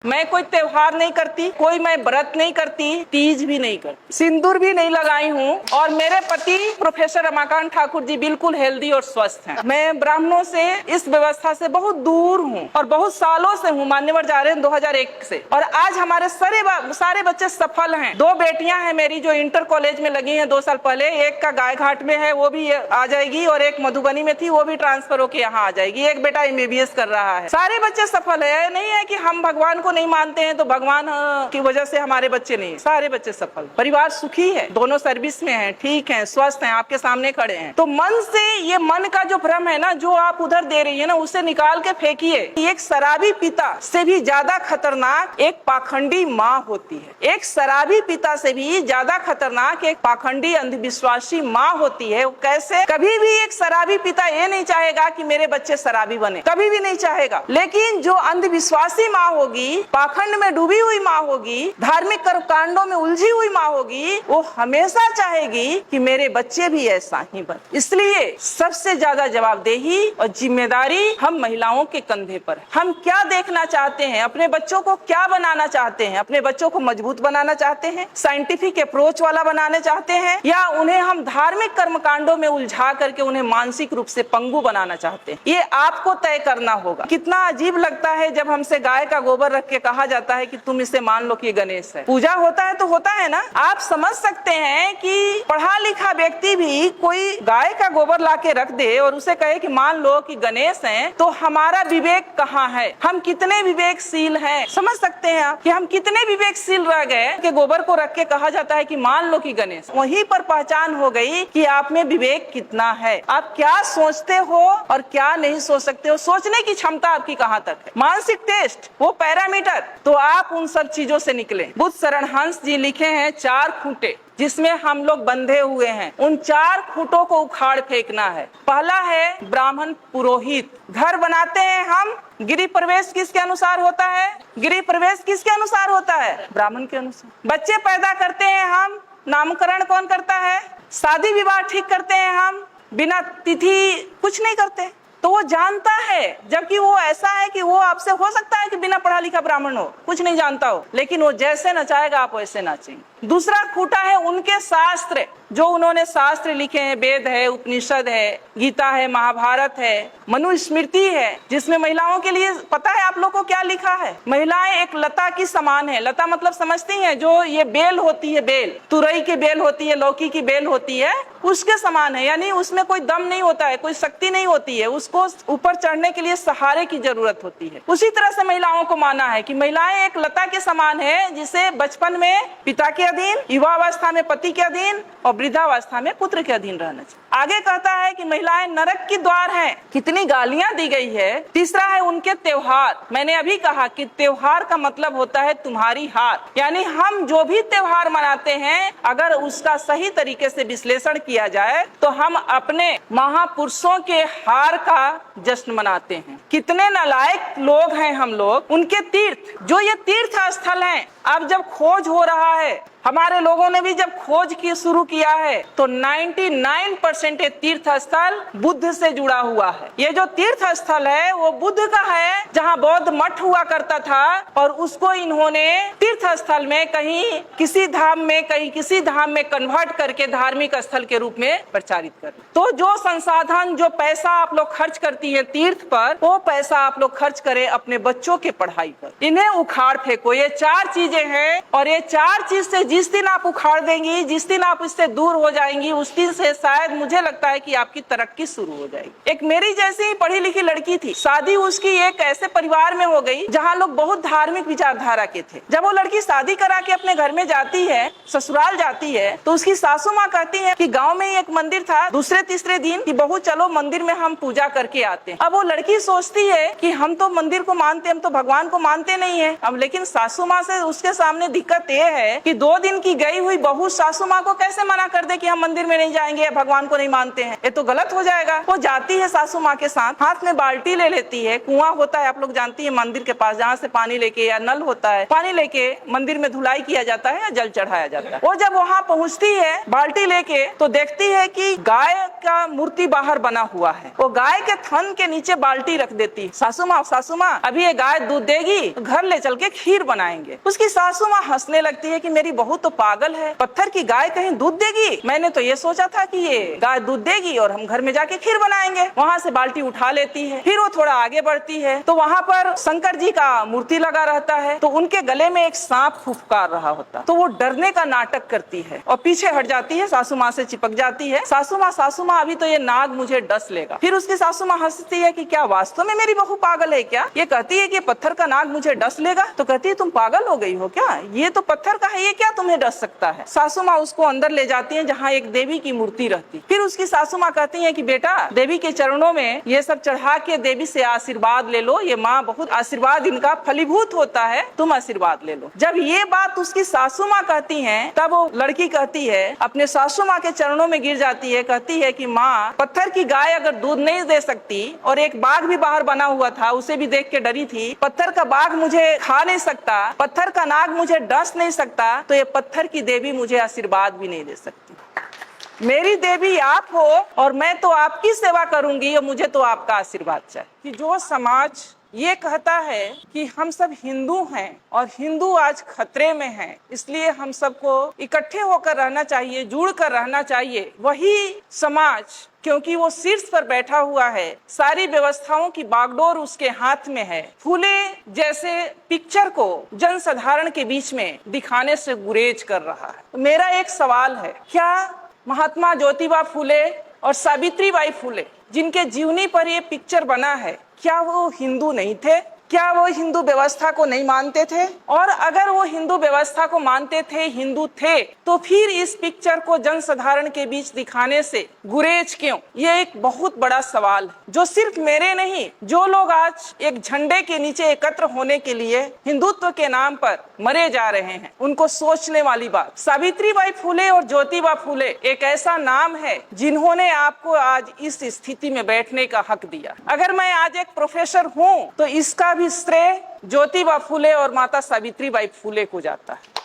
मैं कोई त्योहार नहीं करती, कोई मैं व्रत नहीं करती, तीज भी नहीं करती, सिंदूर भी नहीं लगाई हूँ। और मेरे पति प्रोफेसर रमाकांत ठाकुर जी बिल्कुल हेल्दी और स्वस्थ हैं। मैं ब्राह्मणों से, इस व्यवस्था से बहुत दूर हूँ और बहुत सालों से हूँ, मान्यवर जा रहे हैं 2001 से। और आज हमारे सारे बच्चे सफल हैं। 2 बेटियां हैं मेरी जो इंटर कॉलेज में लगी हैं 2 साल पहले। एक का गायघाट में है, वो भी आ जाएगी, और एक मधुबनी में थी, वो भी ट्रांसफर होकर यहाँ आ जाएगी। एक बेटा MBBS कर रहा है। सारे बच्चे सफल है। नहीं है कि हम भगवान को नहीं मानते हैं तो भगवान की वजह से हमारे बच्चे नहीं, सारे बच्चे सफल। परिवार सुखी है, दोनों सर्विस में हैं, ठीक हैं, स्वस्थ हैं, आपके सामने खड़े हैं। तो मन से, ये मन का जो भ्रम है ना, जो आप उधर दे रही है ना, उसे निकाल के फेंकिए। एक शराबी पिता से भी ज्यादा खतरनाक एक पाखंडी माँ होती है। एक शराबी पिता से भी ज्यादा खतरनाक एक पाखंडी अंधविश्वासी माँ होती है। कैसे? कभी भी एक शराबी पिता ये नहीं चाहेगा कि मेरे बच्चे शराबी बने, कभी भी नहीं चाहेगा। लेकिन जो अंधविश्वासी माँ होगी, पाखंड में डूबी हुई माँ होगी, धार्मिक कर्मकांडों में उलझी हुई माँ होगी, वो हमेशा चाहेगी कि मेरे बच्चे भी ऐसा ही बने। इसलिए सबसे ज्यादा जवाबदेही और जिम्मेदारी हम महिलाओं के कंधे पर है। हम क्या देखना चाहते हैं, अपने बच्चों को क्या बनाना चाहते हैं? अपने बच्चों को मजबूत बनाना चाहते हैं, साइंटिफिक अप्रोच वाला बनाना चाहते हैं, या उन्हें हम धार्मिक कर्मकांडों में उलझा करके उन्हें मानसिक रूप से पंगु बनाना चाहते हैं? ये आपको तय करना होगा। कितना अजीब लगता है जब हमसे गाय का गोबर रख के कहा जाता है कि तुम इसे मान लो कि गणेश है। पूजा होता है तो होता है ना। आप समझ सकते हैं कि पढ़ा लिखा व्यक्ति भी कोई गाय का गोबर ला के रख दे और उसे कहे कि मान लो कि गणेश हैं, तो हमारा विवेक कहाँ है? हम कितने विवेकशील हैं? समझ सकते हैं आप कि हम कितने विवेकशील रह गए कि गोबर को रख के कहा जाता है कि मान लो कि गणेश। वहीं पर पहचान हो गई कि आप में विवेक कितना है, आप क्या सोचते हो और क्या नहीं सोच सकते हो, सोचने की क्षमता आपकी कहाँ तक है। मानसिक टेस्ट, वो पैरामीटर, तो आप उन सब चीजों से निकले। बुद्ध शरण हंस जी लिखे हैं 4 खूंटे जिसमें हम लोग बंधे हुए हैं। उन 4 खूंटों को उखाड़ फेंकना है। पहला है ब्राह्मण पुरोहित। घर बनाते हैं हम, गृह प्रवेश किसके अनुसार होता है? गृह प्रवेश किसके अनुसार होता है? ब्राह्मण के अनुसार। बच्चे पैदा करते हैं हम, नामकरण कौन करता है? शादी विवाह ठीक करते हैं हम, बिना तिथि कुछ नहीं करते। तो वो जानता है, जबकि वो ऐसा है कि वो आपसे हो सकता है कि बिना पढ़ा लिखा ब्राह्मण हो, कुछ नहीं जानता हो, लेकिन वो जैसे नचाएगा आप वैसे नाचेंगे। दूसरा खूंटा है उनके शास्त्र, जो उन्होंने शास्त्र लिखे हैं। वेद है, उपनिषद है, गीता है, महाभारत है, मनुस्मृति है, जिसमें महिलाओं के लिए पता है आप लोग को क्या लिखा है? महिलाएं एक लता की समान है। लता मतलब समझती हैं, जो ये बेल होती है, बेल तुरई की बेल होती है, लौकी की बेल होती है, उसके समान है। यानी उसमें कोई दम नहीं होता है, कोई शक्ति नहीं होती है, उसको ऊपर चढ़ने के लिए सहारे की जरूरत होती है। उसी तरह से महिलाओं को माना है कि महिलाएं एक लता के समान है, जिसे बचपन में पिता के अधीन, युवावस्था में पति के अधीन और वृद्धावस्था में पुत्र के अधीन रहना चाहिए। आगे कहता है कि महिलाएं नरक की द्वार हैं। कितनी गालियां दी गई है। तीसरा है उनके त्योहार। मैंने अभी कहा कि त्योहार का मतलब होता है तुम्हारी हार, यानी हम जो भी त्योहार मनाते हैं, अगर उसका सही तरीके से विश्लेषण किया जाए तो हम अपने महापुरुषों के हार का जश्न मनाते हैं। कितने नालायक लोग हैं हम लोग। उनके तीर्थ, जो ये तीर्थ स्थल हैं, अब जब खोज हो रहा है, हमारे लोगों ने भी जब खोज की शुरू किया है, तो 99% ये तीर्थ स्थल बुद्ध से जुड़ा हुआ है। ये जो तीर्थ स्थल है वो बुद्ध का है, जहाँ बौद्ध मठ हुआ करता था, और उसको इन्होंने तीर्थ स्थल में कहीं किसी धाम में, कहीं किसी धाम में कन्वर्ट करके धार्मिक स्थल के रूप में प्रचारित कर। तो जो संसाधन, जो पैसा आप लोग खर्च करती है तीर्थ पर, वो पैसा आप लोग खर्च करें अपने बच्चों के पढ़ाई पर। इन्हें उखाड़ फेंको। ये 4 चीजें हैं, और ये 4 चीज से जिस दिन आप उखाड़ देंगी, जिस दिन आप इससे दूर हो जाएंगी, उस दिन से शायद मुझे लगता है कि आपकी तरक्की शुरू हो जाएगी। एक मेरी जैसी ही पढ़ी लिखी लड़की थी, शादी उसकी एक ऐसे परिवार में हो गई जहाँ लोग बहुत धार्मिक विचारधारा के थे। जब वो लड़की शादी करा के अपने घर में जाती है, ससुराल जाती है, तो उसकी सासू माँ कहती है कि गाँव में ही एक मंदिर था, दूसरे तीसरे दिन कि बहू चलो मंदिर में हम पूजा करके आते हैं। अब वो लड़की सोचती है कि हम तो मंदिर को मानते, हम तो भगवान को मानते नहीं है। अब लेकिन सासू माँ से उसके उसके सामने दिक्कत ये है कि 2 दिन की गई हुई बहू सासू माँ को कैसे मना कर दे कि हम मंदिर में नहीं जाएंगे या भगवान को नहीं मानते हैं, ये तो गलत हो जाएगा। वो जाती है सासू माँ के साथ, हाथ में बाल्टी ले लेती है, कुआं होता है आप लोग जानती है मंदिर के पास, जहाँ से पानी लेके या नल होता है, पानी लेके मंदिर में धुलाई किया जाता है या जल चढ़ाया जाता है। वो जब वहाँ पहुँचती है बाल्टी लेके तो देखती है कि गाय का मूर्ति बाहर बना हुआ है। वो गाय के थन के नीचे बाल्टी रख देती है। सासू माँ अभी ये गाय दूध देगी, घर ले चल के खीर बनाएंगे। उसकी सासू माँ हंसने लगती है कि मेरी बहू तो पागल है, पत्थर की गाय कहीं दूध देगी, मैंने तो ये सोचा था कि ये गाय दूध देगी और हम घर में जाके खीर बनाएंगे। वहाँ से बाल्टी उठा लेती है। फिर वो थोड़ा आगे बढ़ती है तो वहाँ पर शंकर जी का मूर्ति लगा रहता है, तो उनके गले में एक सांप फुफकार रहा होता, तो वो डरने का नाटक करती है और पीछे हट जाती है, सासू माँ से चिपक जाती है। सासू माँ अभी तो ये नाग मुझे डस लेगा। फिर उसकी सासू माँ हंसती है कि क्या वास्तव में मेरी बहू पागल है क्या? ये कहती है कि पत्थर का नाग मुझे डस लेगा, तो कहती है तुम पागल हो गई हो क्या, ये तो पत्थर का है, ये क्या तुम्हें डस सकता है? सासू माँ उसको अंदर ले जाती है जहाँ एक देवी की मूर्ति रहती। फिर उसकी सासू माँ कहती है कि बेटा देवी के चरणों में ये सब चढ़ा के देवी से आशीर्वाद ले लो, ये माँ बहुत आशीर्वाद इनका फलीभूत होता है, तुम आशीर्वाद ले लो। जब ये बात उसकी सासू माँ कहती है तब वो लड़की कहती है, अपने सासू माँ के चरणों में गिर जाती है, कहती है कि माँ पत्थर की गाय अगर दूध नहीं दे सकती और एक बाघ भी बाहर बना हुआ था उसे भी देख के डरी थी, पत्थर का बाघ मुझे खा नहीं सकता, पत्थर का नाग मुझे डस नहीं सकता, तो ये पत्थर की देवी मुझे आशीर्वाद भी नहीं दे सकती। मेरी देवी आप हो और मैं तो आपकी सेवा करूंगी और मुझे तो आपका आशीर्वाद चाहिए। कि जो समाज ये कहता है कि हम सब हिंदू हैं और हिंदू आज खतरे में हैं, इसलिए हम सबको इकट्ठे होकर रहना चाहिए, जुड़ कर रहना चाहिए, वही समाज क्योंकि वो शीर्ष पर बैठा हुआ है, सारी व्यवस्थाओं की बागडोर उसके हाथ में है, फूले जैसे पिक्चर को जनसाधारण के बीच में दिखाने से गुरेज कर रहा है। मेरा एक सवाल है, क्या महात्मा ज्योतिबा फूले और सावित्री बाई फूले जिनके जीवनी पर ये पिक्चर बना है, क्या वो हिंदू नहीं थे? क्या वो हिंदू व्यवस्था को नहीं मानते थे? और अगर वो हिंदू व्यवस्था को मानते थे, हिंदू थे, तो फिर इस पिक्चर को जनसाधारण के बीच दिखाने से गुरेज क्यों? ये एक बहुत बड़ा सवाल है जो सिर्फ मेरे नहीं, जो लोग आज एक झंडे के नीचे एकत्र होने के लिए हिंदुत्व के नाम पर मरे जा रहे हैं, उनको सोचने वाली बात। सावित्री बाई फूले और ज्योतिबा फूले एक ऐसा नाम है जिन्होंने आपको आज इस स्थिति में बैठने का हक दिया। अगर मैं आज एक प्रोफेसर हूँ तो इसका भी श्रेय ज्योतिबा फूले और माता सावित्री बाई फूले को जाता है,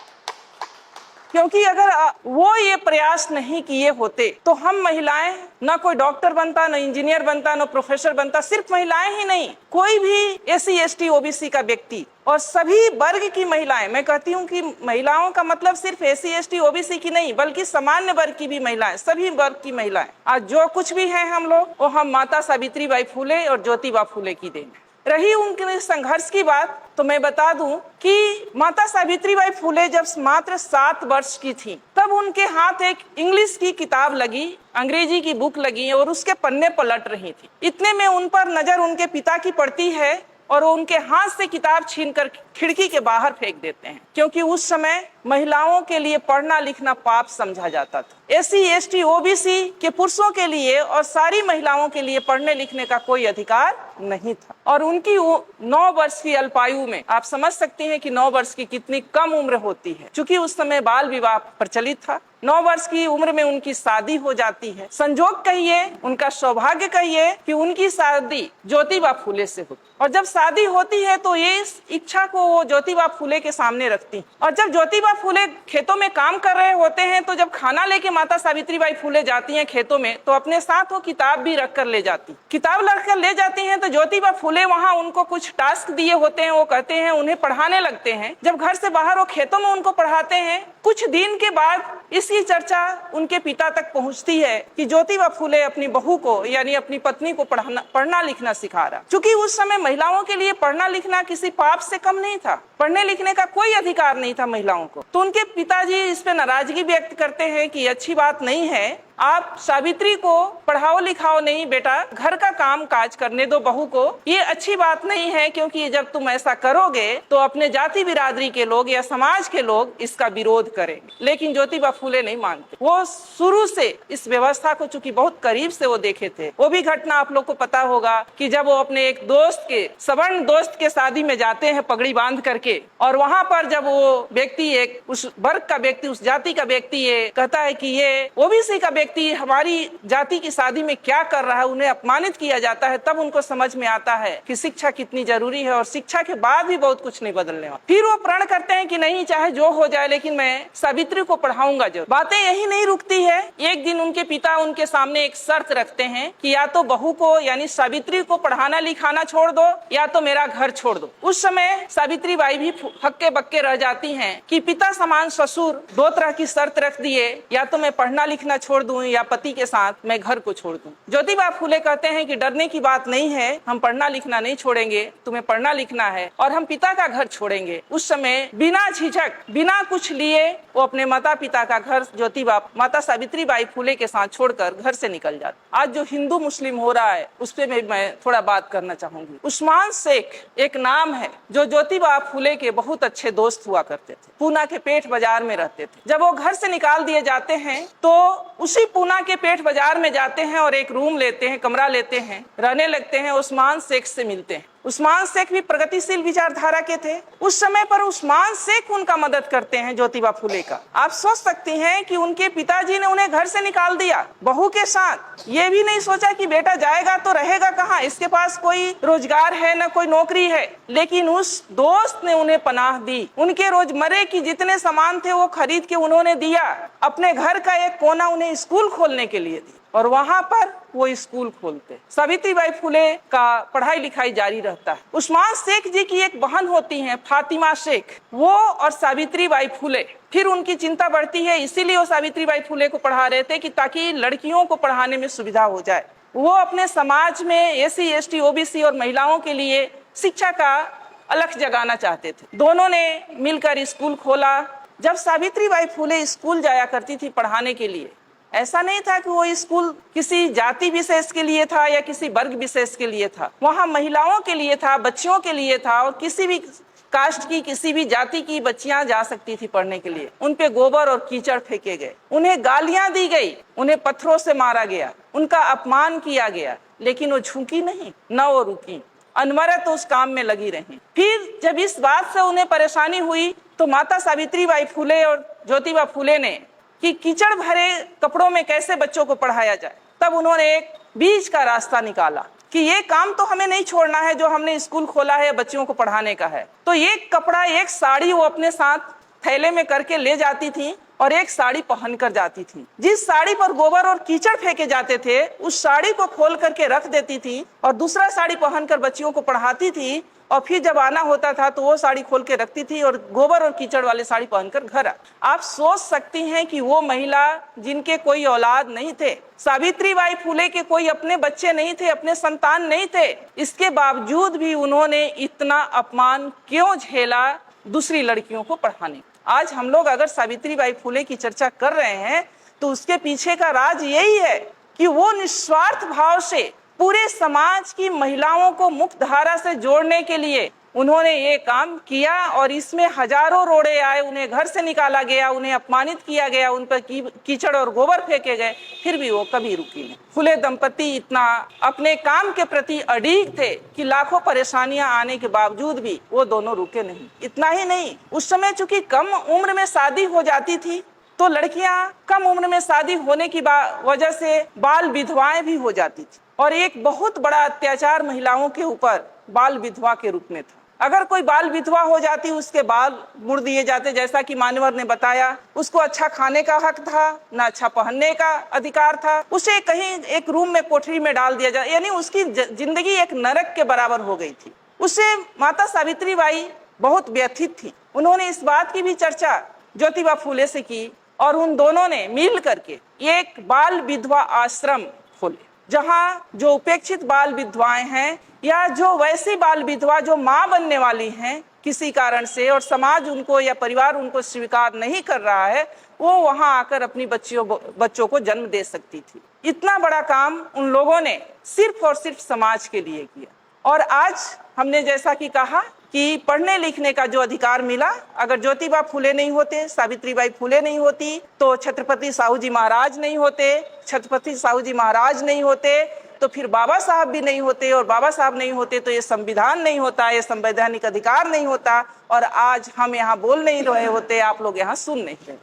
क्योंकि अगर वो ये प्रयास नहीं किए होते तो हम महिलाएं ना कोई डॉक्टर बनता, ना इंजीनियर बनता, ना प्रोफेसर बनता। सिर्फ महिलाएं ही नहीं, कोई भी SC ST OBC का व्यक्ति और सभी वर्ग की महिलाएं, मैं कहती हूँ कि महिलाओं का मतलब सिर्फ SC ST OBC की नहीं बल्कि सामान्य वर्ग की भी महिलाएं, सभी वर्ग की महिलाएं आज जो कुछ भी हैं हम लोग, वो हम माता सावित्री बाई फूले और ज्योतिबा फूले की देन। रही उनके संघर्ष की बात तो मैं बता दूं कि माता सावित्री बाई फूले जब मात्र 7 वर्ष की थी तब उनके हाथ एक इंग्लिश की किताब लगी, अंग्रेजी की बुक लगी और उसके पन्ने पलट रही थी। इतने में उन पर नजर उनके पिता की पड़ती है और वो उनके हाथ से किताब छीनकर खिड़की के बाहर फेंक देते हैं, क्योंकि उस समय महिलाओं के लिए पढ़ना लिखना पाप समझा जाता था। SC ST OBC के पुरुषों के लिए और सारी महिलाओं के लिए पढ़ने लिखने का कोई अधिकार नहीं था। और उनकी 9 वर्ष की अल्पायु में आप समझ सकते हैं कि 9 वर्ष की कितनी कम उम्र होती है, क्योंकि उस समय बाल विवाह प्रचलित था। 9 वर्ष की उम्र में उनकी शादी हो जाती है। संजोग कहिए, उनका सौभाग्य कहिए कि उनकी शादी ज्योतिबा फूले से हुई। और जब शादी होती है तो ये इस इच्छा को वो ज्योतिबा फूले के सामने रखती। और जब ज्योतिबा फूले खेतों में काम कर रहे होते हैं तो जब खाना लेके माता सावित्री बाई फूले जाती हैं खेतों में तो अपने साथ वो किताब भी रख कर ले जाती। किताब रख कर ले जाती हैं तो ज्योतिबा फूले वहाँ उनको कुछ टास्क दिए होते हैं, वो कहते हैं उन्हें पढ़ाने लगते हैं। जब घर से बाहर वो खेतों में उनको पढ़ाते हैं, कुछ दिन के बाद इसकी चर्चा उनके पिता तक पहुंचती है कि ज्योतिबा फूले अपनी बहू को यानी अपनी पत्नी को पढ़ना लिखना सिखा रहा। क्योंकि उस समय महिलाओं के लिए पढ़ना लिखना किसी पाप से कम नहीं था, पढ़ने लिखने का कोई अधिकार नहीं था महिलाओं को। तो उनके पिताजी इस पे नाराजगी व्यक्त करते हैं कि अच्छी बात नहीं है आप सावित्री को पढ़ाओ लिखाओ नहीं बेटा, घर का काम काज करने दो बहू को, ये अच्छी बात नहीं है, क्योंकि जब तुम ऐसा करोगे तो अपने जाति बिरादरी के लोग या समाज के लोग इसका विरोध करेंगे। लेकिन ज्योतिबा फूले नहीं मानते। वो शुरू से इस व्यवस्था को चूंकि बहुत करीब से वो देखे थे। वो भी घटना आप लोग को पता होगा कि जब वो अपने एक दोस्त के, सवर्ण दोस्त के शादी में जाते हैं पगड़ी बांध करके, और वहां पर जब वो व्यक्ति, एक उस वर्ग का व्यक्ति, उस जाति का व्यक्ति ये कहता है कि ये ओबीसी का व्यक्ति हमारी जाति की शादी में क्या कर रहा है, उन्हें अपमानित किया जाता है, तब उनको समझ में आता है कि शिक्षा कितनी जरूरी है और शिक्षा के बाद भी बहुत कुछ नहीं बदलने वाला। फिर वो प्रण करते हैं कि नहीं, चाहे जो हो जाए लेकिन मैं सावित्री को पढ़ाऊंगा जरूर। बातें यही नहीं रुकती है। एक दिन उनके पिता उनके सामने एक शर्त रखते हैं कि या तो बहू को यानी सावित्री को पढ़ाना लिखाना छोड़ दो या तो मेरा घर छोड़ दो। उस समय सावित्री बाई भी हक्के बक्के रह जाती हैं कि पिता समान ससुर दो तरह की शर्त रख दिए, या तो मैं पढ़ना लिखना छोड़ दूं या पति के साथ मैं घर को छोड़ दूं। ज्योतिबा फूले कहते हैं कि डरने की बात नहीं है, हम पढ़ना लिखना नहीं छोड़ेंगे, तुम्हें पढ़ना लिखना है और हम पिता का घर छोड़ेंगे। उस समय बिना झिझक, बिना कुछ लिए वो अपने माता पिता का घर ज्योतिबा माता सावित्री बाई फूले के साथ छोड़कर घर से निकल जाते। आज जो हिंदू मुस्लिम हो रहा है उस पे मैं थोड़ा बात करना चाहूंगी। उस्मान शेख एक नाम है जो ज्योतिबा फूले के बहुत अच्छे दोस्त हुआ करते थे। पूना के पेठ बाजार में रहते थे। जब वो घर से निकाल दिए जाते हैं तो उसी पूना के पेठ बाजार में जाते हैं और एक रूम लेते हैं, कमरा लेते हैं, रहने लगते हैं। उस्मान शेख से मिलते हैं। उस्मान शेख भी प्रगतिशील विचारधारा के थे। उस समय पर उस्मान शेख उनका मदद करते हैं ज्योतिबा फूले का। आप सोच सकती हैं कि उनके पिताजी ने उन्हें घर से निकाल दिया बहू के साथ। ये भी नहीं सोचा कि बेटा जाएगा तो रहेगा कहाँ, इसके पास कोई रोजगार है न कोई नौकरी है। लेकिन उस दोस्त ने उन्हें पनाह दी। उनके रोजमर्रे की जितने सामान थे वो खरीद के उन्होंने दिया। अपने घर का एक कोना उन्हें स्कूल खोलने के लिए दी और वहां पर वो स्कूल खोलते। सावित्रीबाई फूले का पढ़ाई लिखाई जारी रहता है। उस्मान शेख जी की एक बहन होती हैं फातिमा शेख, वो और सावित्रीबाई फूले, फिर उनकी चिंता बढ़ती है, इसीलिए वो सावित्रीबाई फूले को पढ़ा रहे थे कि ताकि लड़कियों को पढ़ाने में सुविधा हो जाए। वो अपने समाज में एससी एसटी ओबीसी और महिलाओं के लिए शिक्षा का अलख जगाना चाहते थे। दोनों ने मिलकर स्कूल खोला। जब सावित्रीबाई फूले स्कूल जाया करती थी पढ़ाने के लिए, ऐसा नहीं था कि वो स्कूल किसी जाति विशेष के लिए था या किसी वर्ग विशेष के लिए था। वहाँ महिलाओं के लिए था, बच्चियों के लिए था और किसी भी कास्ट की, किसी भी जाति की बच्चियां जा सकती थी पढ़ने के लिए। उन पे गोबर और कीचड़ फेंके गए, उन्हें गालियां दी गई, उन्हें पत्थरों से मारा गया, उनका अपमान किया गया, लेकिन वो झुकी नहीं, न वो रुकी, अनवरत उस काम में लगी रही। फिर जब इस बात से उन्हें परेशानी हुई तो माता सावित्रीबाई फूले और ज्योतिबा फूले ने कि कीचड़ भरे कपड़ों में कैसे बच्चों को पढ़ाया जाए, तब उन्होंने एक बीच का रास्ता निकाला कि ये काम तो हमें नहीं छोड़ना है जो हमने स्कूल खोला है बच्चियों को पढ़ाने का है। तो एक कपड़ा, एक साड़ी वो अपने साथ थैले में करके ले जाती थी और एक साड़ी पहन कर जाती थी। जिस साड़ी पर गोबर और कीचड़ फेंके जाते थे उस साड़ी को खोल करके रख देती थी और दूसरा साड़ी पहनकर बच्चियों को पढ़ाती थी। और फिर जब आना होता था तो वो साड़ी खोल के रखती थी और गोबर और कीचड़ वाले साड़ी पहनकर घर आ। आप सोच सकती हैं कि वो महिला जिनके कोई औलाद नहीं थे, सावित्रीबाई फूले के कोई अपने बच्चे नहीं थे, अपने संतान नहीं थे, इसके बावजूद भी उन्होंने इतना अपमान क्यों झेला दूसरी लड़कियों को पढ़ाने। आज हम लोग अगर सावित्रीबाई फूले की चर्चा कर रहे हैं तो उसके पीछे का राज यही है कि वो निस्वार्थ भाव से पूरे समाज की महिलाओं को मुख्य धारा से जोड़ने के लिए उन्होंने ये काम किया और इसमें हजारों रोड़े आए, उन्हें घर से निकाला गया, उन्हें अपमानित किया गया, उन पर कीचड़ और गोबर फेंके गए, फिर भी वो कभी रुकी नहीं। फूले दंपति इतना अपने काम के प्रति अड़िग थे कि लाखों परेशानियां आने के बावजूद भी वो दोनों रुके नहीं। इतना ही नहीं, उस समय चूंकि कम उम्र में शादी हो जाती थी तो लड़कियां कम उम्र में शादी होने की वजह से बाल विधवाएं भी हो जाती थी और एक बहुत बड़ा अत्याचार महिलाओं के ऊपर बाल विधवा के रूप में था। अगर कोई बाल विधवा हो जाती उसके बाल मुड़ दिए जाते, जैसा कि मान्यवर ने बताया। उसको अच्छा खाने का हक था, ना अच्छा पहनने का अधिकार था, उसे कहीं एक रूम में कोठरी में डाल दिया जाए, यानी उसकी जिंदगी एक नरक के बराबर हो गई थी। उससे माता सावित्रीबाई बहुत व्यथित थी। उन्होंने इस बात की भी चर्चा ज्योतिबा फूले से की और उन दोनों ने मिल करके एक बाल विधवा आश्रम खोले, जहां जो उपेक्षित बाल विधवाएं हैं या जो वैसी बाल विधवा जो मां बनने वाली हैं किसी कारण से और समाज उनको या परिवार उनको स्वीकार नहीं कर रहा है, वो वहां आकर अपनी बच्चों को जन्म दे सकती थी। इतना बड़ा काम उन लोगों ने सिर्फ और सिर्फ समाज के लिए किया। और आज हमने जैसा कि कहा कि पढ़ने लिखने का जो अधिकार मिला, अगर ज्योतिबा फुले नहीं होते, सावित्रीबाई फुले नहीं होती, तो छत्रपति साहू जी महाराज नहीं होते, छत्रपति साहू जी महाराज नहीं होते, तो फिर बाबा साहब भी नहीं होते, और बाबा साहब नहीं होते तो ये संविधान नहीं होता, ये संवैधानिक अधिकार नहीं होता, और आज हम यहाँ बोल नहीं रहे होते, आप लोग यहाँ सुन नहीं रहे।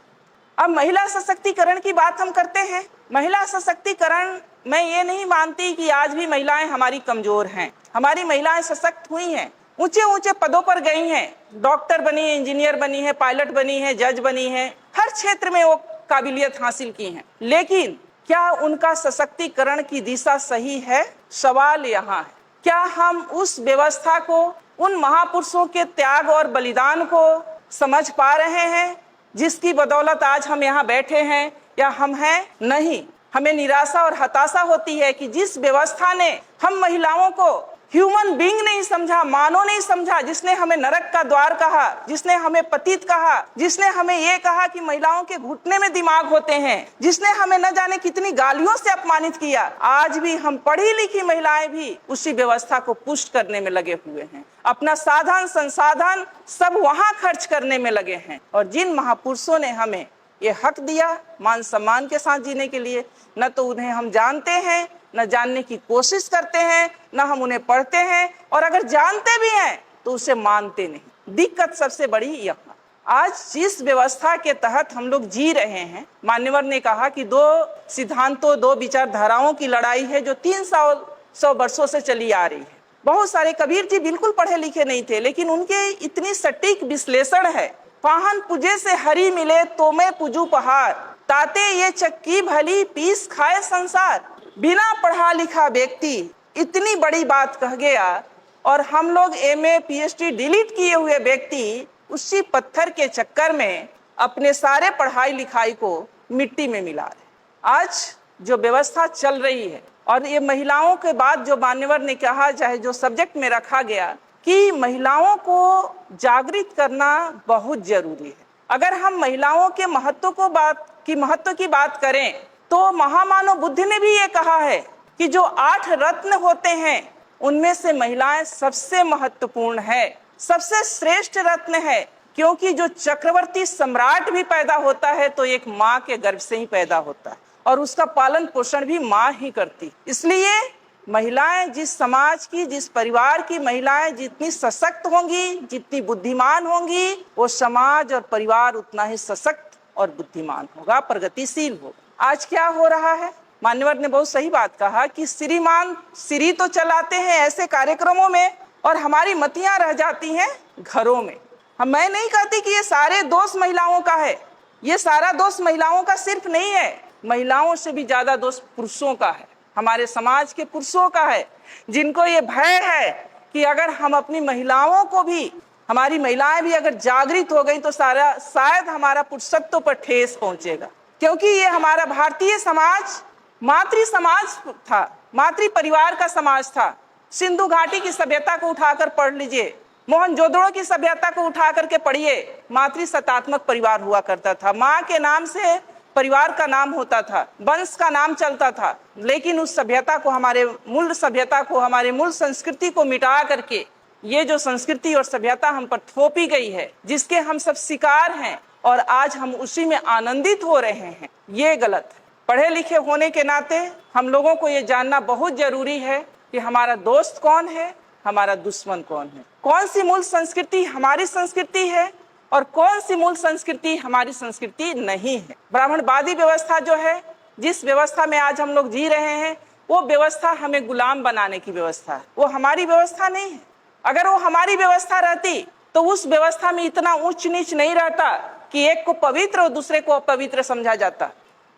अब महिला सशक्तिकरण की बात हम करते हैं। महिला सशक्तिकरण, मैं ये नहीं मानती कि आज भी महिलाएं हमारी कमजोर हैं। हमारी महिलाएं सशक्त हुई हैं, ऊंचे ऊंचे पदों पर गई हैं, डॉक्टर बनी है, इंजीनियर बनी है, पायलट बनी है, जज बनी है, हर क्षेत्र में वो काबिलियत हासिल की है। लेकिन क्या उनका सशक्तिकरण की दिशा सही है? सवाल यहाँ है, क्या हम उस व्यवस्था को, उन महापुरुषों के त्याग और बलिदान को समझ पा रहे हैं जिसकी बदौलत आज हम यहाँ बैठे हैं, या हम हैं? नहीं। हमें निराशा और हताशा होती है कि जिस व्यवस्था ने हम महिलाओं को ह्यूमन बीइंग नहीं समझा, मानव नहीं समझा, जिसने हमें नरक का द्वार कहा, जिसने हमें पतित कहा, जिसने हमें ये कहा कि महिलाओं के घुटने में दिमाग होते हैं, जिसने हमें न जाने कितनी गालियों से अपमानित किया, आज भी हम पढ़ी लिखी महिलाएं भी उसी व्यवस्था को पुष्ट करने में लगे हुए हैं। अपना साधन संसाधन सब वहां खर्च करने में लगे हैं। और जिन महापुरुषों ने हमें ये हक दिया मान सम्मान के साथ जीने के लिए, न तो उन्हें हम जानते हैं, न जानने की कोशिश करते हैं, न हम उन्हें पढ़ते हैं, और अगर जानते भी हैं तो उसे मानते नहीं। दिक्कत सबसे बड़ी यहाँ, आज जिस व्यवस्था के तहत हम लोग जी रहे हैं, मान्यवर ने कहा कि दो सिद्धांतों, दो विचारधाराओं की लड़ाई है जो 300 वर्षों से चली आ रही है। बहुत सारे, कबीर जी बिल्कुल पढ़े लिखे नहीं थे, लेकिन उनके इतनी सटीक विश्लेषण है। पाहन पूजे से हरि मिले तो मैं पूजू पहाड़, ताते ये चक्की भली पीस खाए संसार। बिना पढ़ा लिखा व्यक्ति इतनी बड़ी बात कह गया, और हम लोग MA PhD डिलीट किए हुए व्यक्ति उसी पत्थर के चक्कर में अपने सारे पढ़ाई लिखाई को मिट्टी में मिला रहे। आज जो व्यवस्था चल रही है, और ये महिलाओं के बाद जो मान्यवर ने कहा, चाहे जो सब्जेक्ट में रखा गया कि महिलाओं को जागृत करना बहुत जरूरी है। अगर हम महिलाओं के महत्व की बात करें, तो महामानव बुद्ध ने भी ये कहा है कि जो 8 रत्न होते हैं उनमें से महिलाएं सबसे महत्वपूर्ण है, सबसे श्रेष्ठ रत्न है। क्योंकि जो चक्रवर्ती सम्राट भी पैदा होता है तो एक माँ के गर्भ से ही पैदा होता है, और उसका पालन पोषण भी माँ ही करती। इसलिए महिलाएं, जिस समाज की, जिस परिवार की महिलाएं जितनी सशक्त होंगी, जितनी बुद्धिमान होंगी, वो समाज और परिवार उतना ही सशक्त और बुद्धिमान होगा, प्रगतिशील होगा। आज क्या हो रहा है? मान्यवर ने बहुत सही बात कहा कि श्रीमान श्री तो चलाते हैं ऐसे कार्यक्रमों में, और हमारी मतियां रह जाती हैं घरों में। मैं नहीं कहती कि ये सारे दोष महिलाओं का है, ये सारा दोष महिलाओं का सिर्फ नहीं है, महिलाओं से भी ज्यादा दोष पुरुषों का है, हमारे समाज के पुरुषों का है, जिनको ये भय है कि अगर हम अपनी महिलाओं को भी, हमारी महिलाएं भी अगर जागृत हो गई तो शायद हमारा पुरुषत्व पर ठेस पहुंचेगा। क्योंकि ये हमारा भारतीय समाज मातृ समाज था, मातृ परिवार का समाज था। सिंधु घाटी की सभ्यता को उठाकर पढ़ लीजिए, मोहनजोदड़ो की सभ्यता को उठा करके पढ़िए, मातृ सत्तात्मक परिवार हुआ करता था। माँ के नाम से परिवार का नाम होता था, वंश का नाम चलता था। लेकिन उस सभ्यता को, हमारे मूल सभ्यता को, हमारे मूल संस्कृति को मिटा करके ये जो संस्कृति और सभ्यता हम पर थोपी गई है, जिसके हम सब शिकार हैं, और आज हम उसी में आनंदित हो रहे हैं, ये गलत है। पढ़े लिखे होने के नाते हम लोगों को ये जानना बहुत जरूरी है कि हमारा दोस्त कौन है, हमारा दुश्मन कौन है, कौन सी मूल संस्कृति हमारी संस्कृति है और कौन सी मूल संस्कृति हमारी संस्कृति नहीं है। ब्राह्मणवादी व्यवस्था जो है, जिस व्यवस्था में आज हम लोग जी रहे हैं, वो व्यवस्था हमें गुलाम बनाने की व्यवस्था है, वो हमारी व्यवस्था नहीं है। अगर वो हमारी व्यवस्था रहती तो उस व्यवस्था में इतना ऊंच नीच नहीं रहता कि एक को पवित्र और दूसरे को अपवित्र समझा जाता।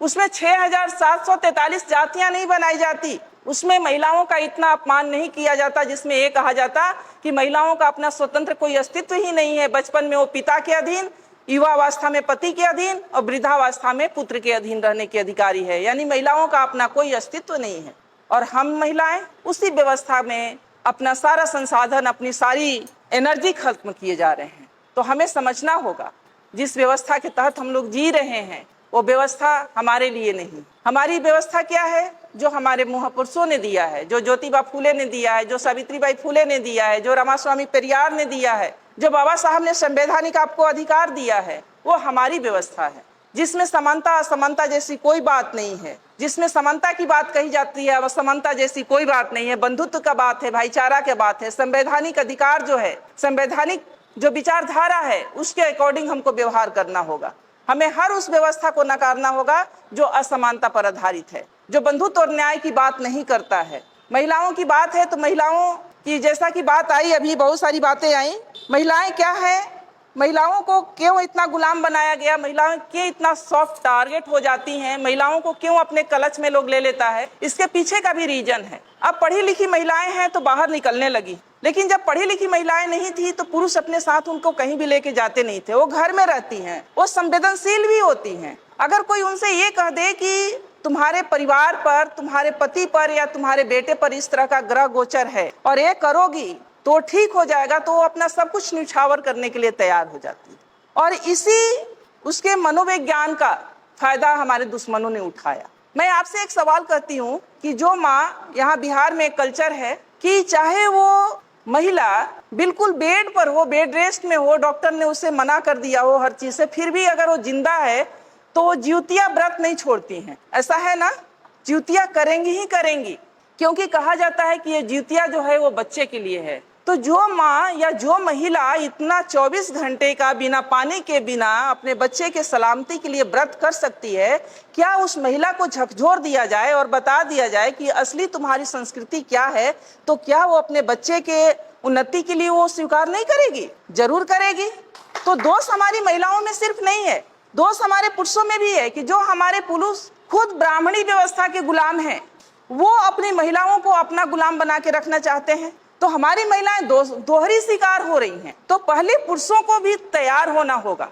उसमें 6743 जातियां नहीं बनाई जाती, उसमें महिलाओं का इतना अपमान नहीं किया जाता, जिसमें ये कहा जाता कि महिलाओं का अपना स्वतंत्र कोई अस्तित्व ही नहीं है। बचपन में वो पिता के अधीन, युवावस्था में पति के अधीन, और वृद्धावस्था में पुत्र के अधीन रहने के अधिकारी है। यानी महिलाओं का अपना कोई अस्तित्व नहीं है। और हम महिलाएं उसी व्यवस्था में अपना सारा संसाधन, अपनी सारी एनर्जी खत्म किए जा रहे हैं। तो हमें समझना होगा जिस व्यवस्था के तहत हम लोग जी रहे हैं वो व्यवस्था हमारे लिए नहीं। हमारी व्यवस्था क्या है? जो हमारे महापुरुषों ने दिया है, जो ज्योतिबा फूले ने दिया है, जो सावित्रीबाई फूले ने दिया है, जो रामास्वामी पेरियार ने दिया है, जो बाबा साहब ने संवैधानिक आपको अधिकार दिया है, वो हमारी व्यवस्था है जिसमें समानता असमानता जैसी कोई बात नहीं है। जिसमें समानता की बात कही जाती है, असमानता जैसी कोई बात नहीं है। बंधुत्व का बात है, भाईचारा की बात है। संवैधानिक अधिकार जो है, संवैधानिक जो विचारधारा है, उसके अकॉर्डिंग हमको व्यवहार करना होगा। हमें हर उस व्यवस्था को नकारना होगा जो असमानता पर आधारित है, जो बंधुत्व और न्याय की बात नहीं करता है। महिलाओं की बात है तो महिलाओं की जैसा कि बात आई, अभी बहुत सारी बातें आई। महिलाएं क्या है, महिलाओं को क्यों इतना गुलाम बनाया गया, महिलाएं क्यों इतना सॉफ्ट टारगेट हो जाती हैं, महिलाओं को क्यों अपने कलच में लोग ले लेता है, इसके पीछे का भी रीजन है। अब पढ़ी लिखी महिलाएं हैं तो बाहर निकलने लगी, लेकिन जब पढ़ी लिखी महिलाएं नहीं थी तो पुरुष अपने साथ उनको कहीं भी लेके जाते नहीं थे। वो घर में रहती हैं, वो संवेदनशील भी होती हैं। अगर कोई उनसे ये कह दे कि तुम्हारे परिवार पर, तुम्हारे पति पर या तुम्हारे बेटे पर इस तरह का ग्रह गोचर है और ये करोगी तो ठीक हो जाएगा, तो वो अपना सब कुछ न्यौछावर करने के लिए तैयार हो जाती है। और इसी उसके मनोविज्ञान का फायदा हमारे दुश्मनों ने उठाया। मैं आपसे एक सवाल करती हूँ कि जो माँ, यहाँ बिहार में एक कल्चर है कि चाहे वो महिला बिल्कुल बेड पर हो, बेड रेस्ट में हो, डॉक्टर ने उसे मना कर दिया हो हर चीज से, फिर भी अगर वो जिंदा है तो वो ज्योतिया व्रत नहीं छोड़ती हैं। ऐसा है ना? ज्योतिया करेंगी ही करेंगी, क्योंकि कहा जाता है कि ये ज्योतिया जो है वो बच्चे के लिए है। तो जो माँ या जो महिला इतना 24 घंटे का बिना पानी के, बिना अपने बच्चे के सलामती के लिए व्रत कर सकती है, क्या उस महिला को झकझोर दिया जाए और बता दिया जाए कि असली तुम्हारी संस्कृति क्या है, तो क्या वो अपने बच्चे के उन्नति के लिए वो स्वीकार नहीं करेगी? जरूर करेगी। तो दोष हमारी महिलाओं में सिर्फ नहीं है, दोष हमारे पुरुषों में भी है कि जो हमारे पुरुष खुद ब्राह्मणी व्यवस्था के गुलाम हैं, वो अपनी महिलाओं को अपना गुलाम बना के रखना चाहते हैं। तो हमारी महिलाएं दोहरी शिकार हो रही हैं। तो पहले पुरुषों को भी तैयार होना होगा,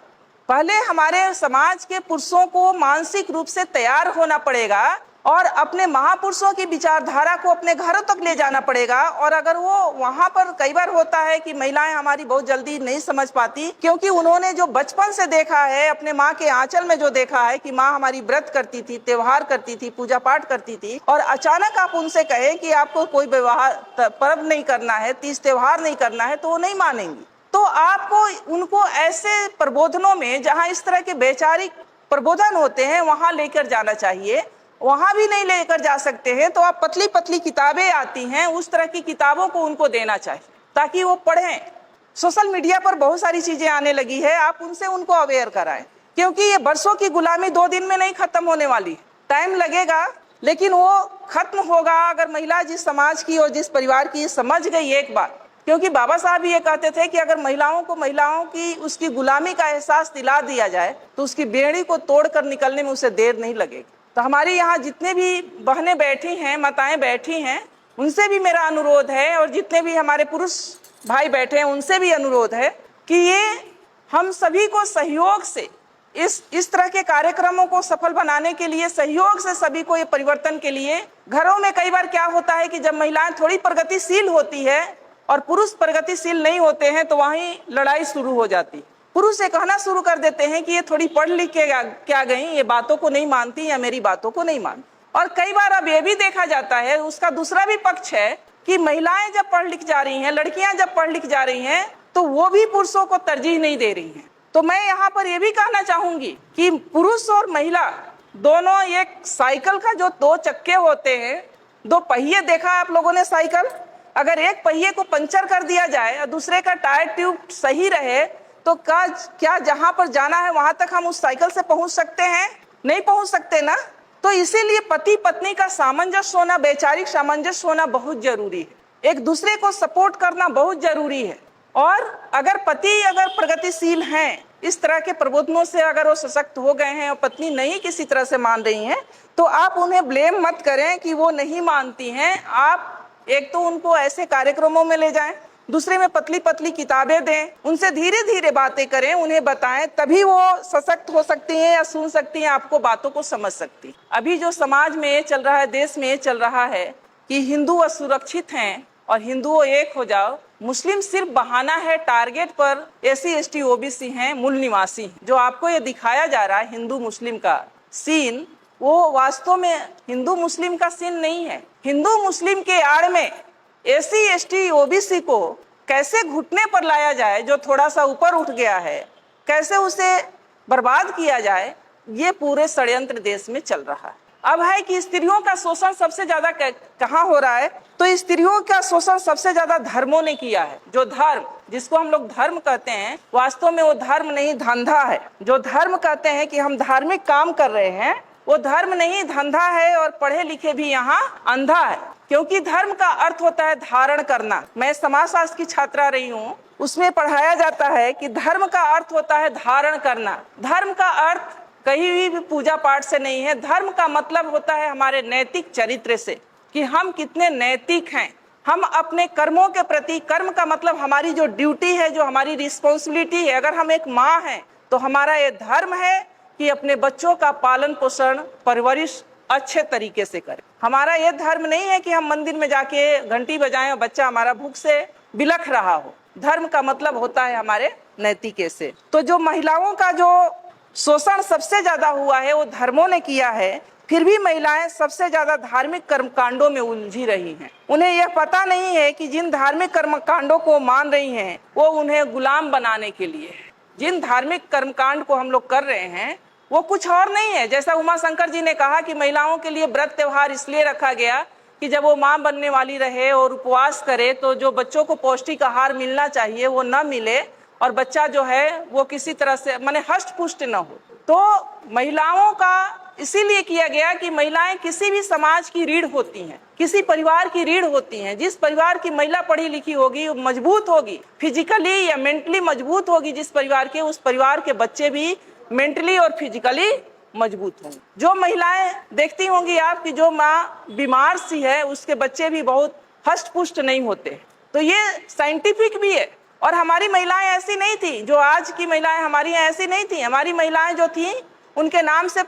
पहले हमारे समाज के पुरुषों को मानसिक रूप से तैयार होना पड़ेगा और अपने महापुरुषों की विचारधारा को अपने घरों तक ले जाना पड़ेगा। और अगर वो वहां पर, कई बार होता है कि महिलाएं हमारी बहुत जल्दी नहीं समझ पाती, क्योंकि उन्होंने जो बचपन से देखा है, अपने माँ के आंचल में जो देखा है कि माँ हमारी व्रत करती थी, त्योहार करती थी, पूजा पाठ करती थी, और अचानक आप उनसे कहें कि आपको कोई पर्व नहीं करना है, तीज त्योहार नहीं करना है, तो वो नहीं मानेंगी। तो आपको उनको ऐसे प्रबोधनों में, जहाँ इस तरह के वैचारिक प्रबोधन होते हैं, वहां लेकर जाना चाहिए। वहां भी नहीं लेकर जा सकते हैं तो आप पतली पतली किताबें आती हैं, उस तरह की किताबों को उनको देना चाहिए ताकि वो पढ़ें। सोशल मीडिया पर बहुत सारी चीजें आने लगी है, आप उनसे उनको अवेयर कराएं, क्योंकि ये बरसों की गुलामी 2 दिन में नहीं खत्म होने वाली। टाइम लगेगा, लेकिन वो खत्म होगा अगर महिला जिस समाज की और जिस परिवार की समझ गई एक बात। क्योंकि बाबा साहब ये कहते थे कि अगर महिलाओं की उसकी गुलामी का एहसास दिला दिया जाए तो उसकी बेड़ी को तोड़कर निकलने में उसे देर नहीं लगेगी। तो हमारे यहाँ जितने भी बहनें बैठी हैं, माताएं बैठी हैं, उनसे भी मेरा अनुरोध है, और जितने भी हमारे पुरुष भाई बैठे हैं उनसे भी अनुरोध है कि ये हम सभी को सहयोग से इस तरह के कार्यक्रमों को सफल बनाने के लिए, सहयोग से सभी को ये परिवर्तन के लिए, घरों में कई बार क्या होता है कि जब महिलाएं थोड़ी प्रगतिशील होती है और पुरुष प्रगतिशील नहीं होते हैं तो वहीं लड़ाई शुरू हो जाती है। पुरुष ये कहना शुरू कर देते हैं कि ये थोड़ी पढ़ लिख के क्या गई, ये बातों को नहीं मानती या मेरी बातों को नहीं मानती। और कई बार अब ये भी देखा जाता है, उसका दूसरा भी पक्ष है कि महिलाएं जब पढ़ लिख जा रही हैं, लड़कियां जब पढ़ लिख जा रही हैं, तो वो भी पुरुषों को तरजीह नहीं दे रही हैं। तो मैं यहाँ पर ये भी कहना चाहूंगी कि पुरुष और महिला दोनों, एक साइकिल का जो 2 चक्के होते हैं, 2 पहिए देखा आप लोगों ने साइकिल, अगर एक पहिए को पंचर कर दिया जाए और दूसरे का टायर ट्यूब सही रहे तो क्या जहां पर जाना है वहां तक हम उस साइकिल से पहुंच सकते हैं? नहीं पहुंच सकते ना। तो इसीलिए पति पत्नी का सामंजस्य होना, वैचारिक सामंजस्य होना बहुत जरूरी है, एक दूसरे को सपोर्ट करना बहुत जरूरी है। और अगर पति अगर प्रगतिशील हैं, इस तरह के प्रबोधनों से अगर वो सशक्त हो गए हैं और पत्नी नहीं किसी तरह से मान रही हैं, तो आप उन्हें ब्लेम मत करें कि वो नहीं मानती हैं। आप एक तो उनको ऐसे कार्यक्रमों में ले जाएं, दूसरे में पतली पतली किताबें दें, उनसे धीरे धीरे बातें करें, उन्हें बताएं, तभी वो सशक्त हो सकती हैं या सुन सकती हैं, आपको बातों को समझ सकती। अभी जो समाज में चल रहा है, देश में चल रहा है कि हिंदू असुरक्षित हैं, और हिंदुओं एक हो जाओ। मुस्लिम सिर्फ बहाना है, टारगेट पर एससी एसटी ओबीसी हैं, मूल निवासी हैं। जो आपको ये दिखाया जा रहा है हिंदू मुस्लिम का सीन, वो वास्तव में हिंदू मुस्लिम का सीन नहीं है। हिंदू मुस्लिम के आड़ में एससी एसटी ओबीसी को कैसे घुटने पर लाया जाए, जो थोड़ा सा ऊपर उठ गया है, कैसे उसे बर्बाद किया जाए, ये पूरे षड्यंत्र देश में चल रहा है। अब है कि स्त्रियों का शोषण सबसे ज्यादा कहाँ हो रहा है, तो स्त्रियों का शोषण सबसे ज्यादा धर्मों ने किया है। जो धर्म, जिसको हम लोग धर्म कहते हैं, वास्तव में वो धर्म नहीं धंधा है। जो धर्म कहते हैं कि हम धार्मिक काम कर रहे हैं, वो धर्म नहीं धंधा है। और पढ़े लिखे भी यहाँ अंधा है, क्योंकि धर्म का अर्थ होता है धारण करना। मैं समाजशास्त्र की छात्रा रही हूँ, उसमें पढ़ाया जाता है कि धर्म का अर्थ होता है धारण करना। धर्म का अर्थ कहीं भी पूजा पाठ से नहीं है। धर्म का मतलब होता है हमारे नैतिक चरित्र से, कि हम कितने नैतिक हैं। हम अपने कर्मों के प्रति, कर्म का मतलब हमारी जो ड्यूटी है, जो हमारी रिस्पॉन्सिबिलिटी है। अगर हम एक माँ हैं तो हमारा ये धर्म है कि अपने बच्चों का पालन पोषण परवरिश अच्छे तरीके से करें। हमारा ये धर्म नहीं है कि हम मंदिर में जाके घंटी बजाएं और बच्चा हमारा भूख से बिलख रहा हो। धर्म का मतलब होता है हमारे नैतिके से। तो जो महिलाओं का जो शोषण सबसे ज्यादा हुआ है वो धर्मों ने किया है। फिर भी महिलाएं सबसे ज्यादा धार्मिक कर्मकांडों में उलझी रही हैं। उन्हें यह पता नहीं है कि जिन धार्मिक कर्मकांडों को मान रही हैं वो उन्हें गुलाम बनाने के लिए है। जिन धार्मिक कर्मकांड को हम लोग कर रहे हैं वो कुछ और नहीं है। जैसा उमा शंकर जी ने कहा कि महिलाओं के लिए व्रत त्योहार इसलिए रखा गया कि जब वो माँ बनने वाली रहे और उपवास करे तो जो बच्चों को पौष्टिक आहार मिलना चाहिए वो न मिले और बच्चा जो है वो किसी तरह से माने हष्ट पुष्ट न हो। तो महिलाओं का इसीलिए किया गया कि महिलाएं किसी भी समाज की रीढ़ होती हैं, किसी परिवार की रीढ़ होती हैं। जिस परिवार की महिला पढ़ी लिखी होगी, मजबूत होगी, फिजिकली या मेंटली मजबूत होगी जिस परिवार के, उस परिवार के बच्चे भी मेंटली और फिजिकली मजबूत होंगे। जो महिलाएं देखती होंगी आप कि जो माँ बीमार सी है उसके बच्चे भी बहुत हष्ट पुष्ट नहीं होते। तो ये साइंटिफिक भी है। और हमारी महिलाएं ऐसी नहीं थी, जो आज की महिलाएं हमारी यहाँ ऐसी नहीं थी। हमारी महिलाएं जो थी उनके नाम से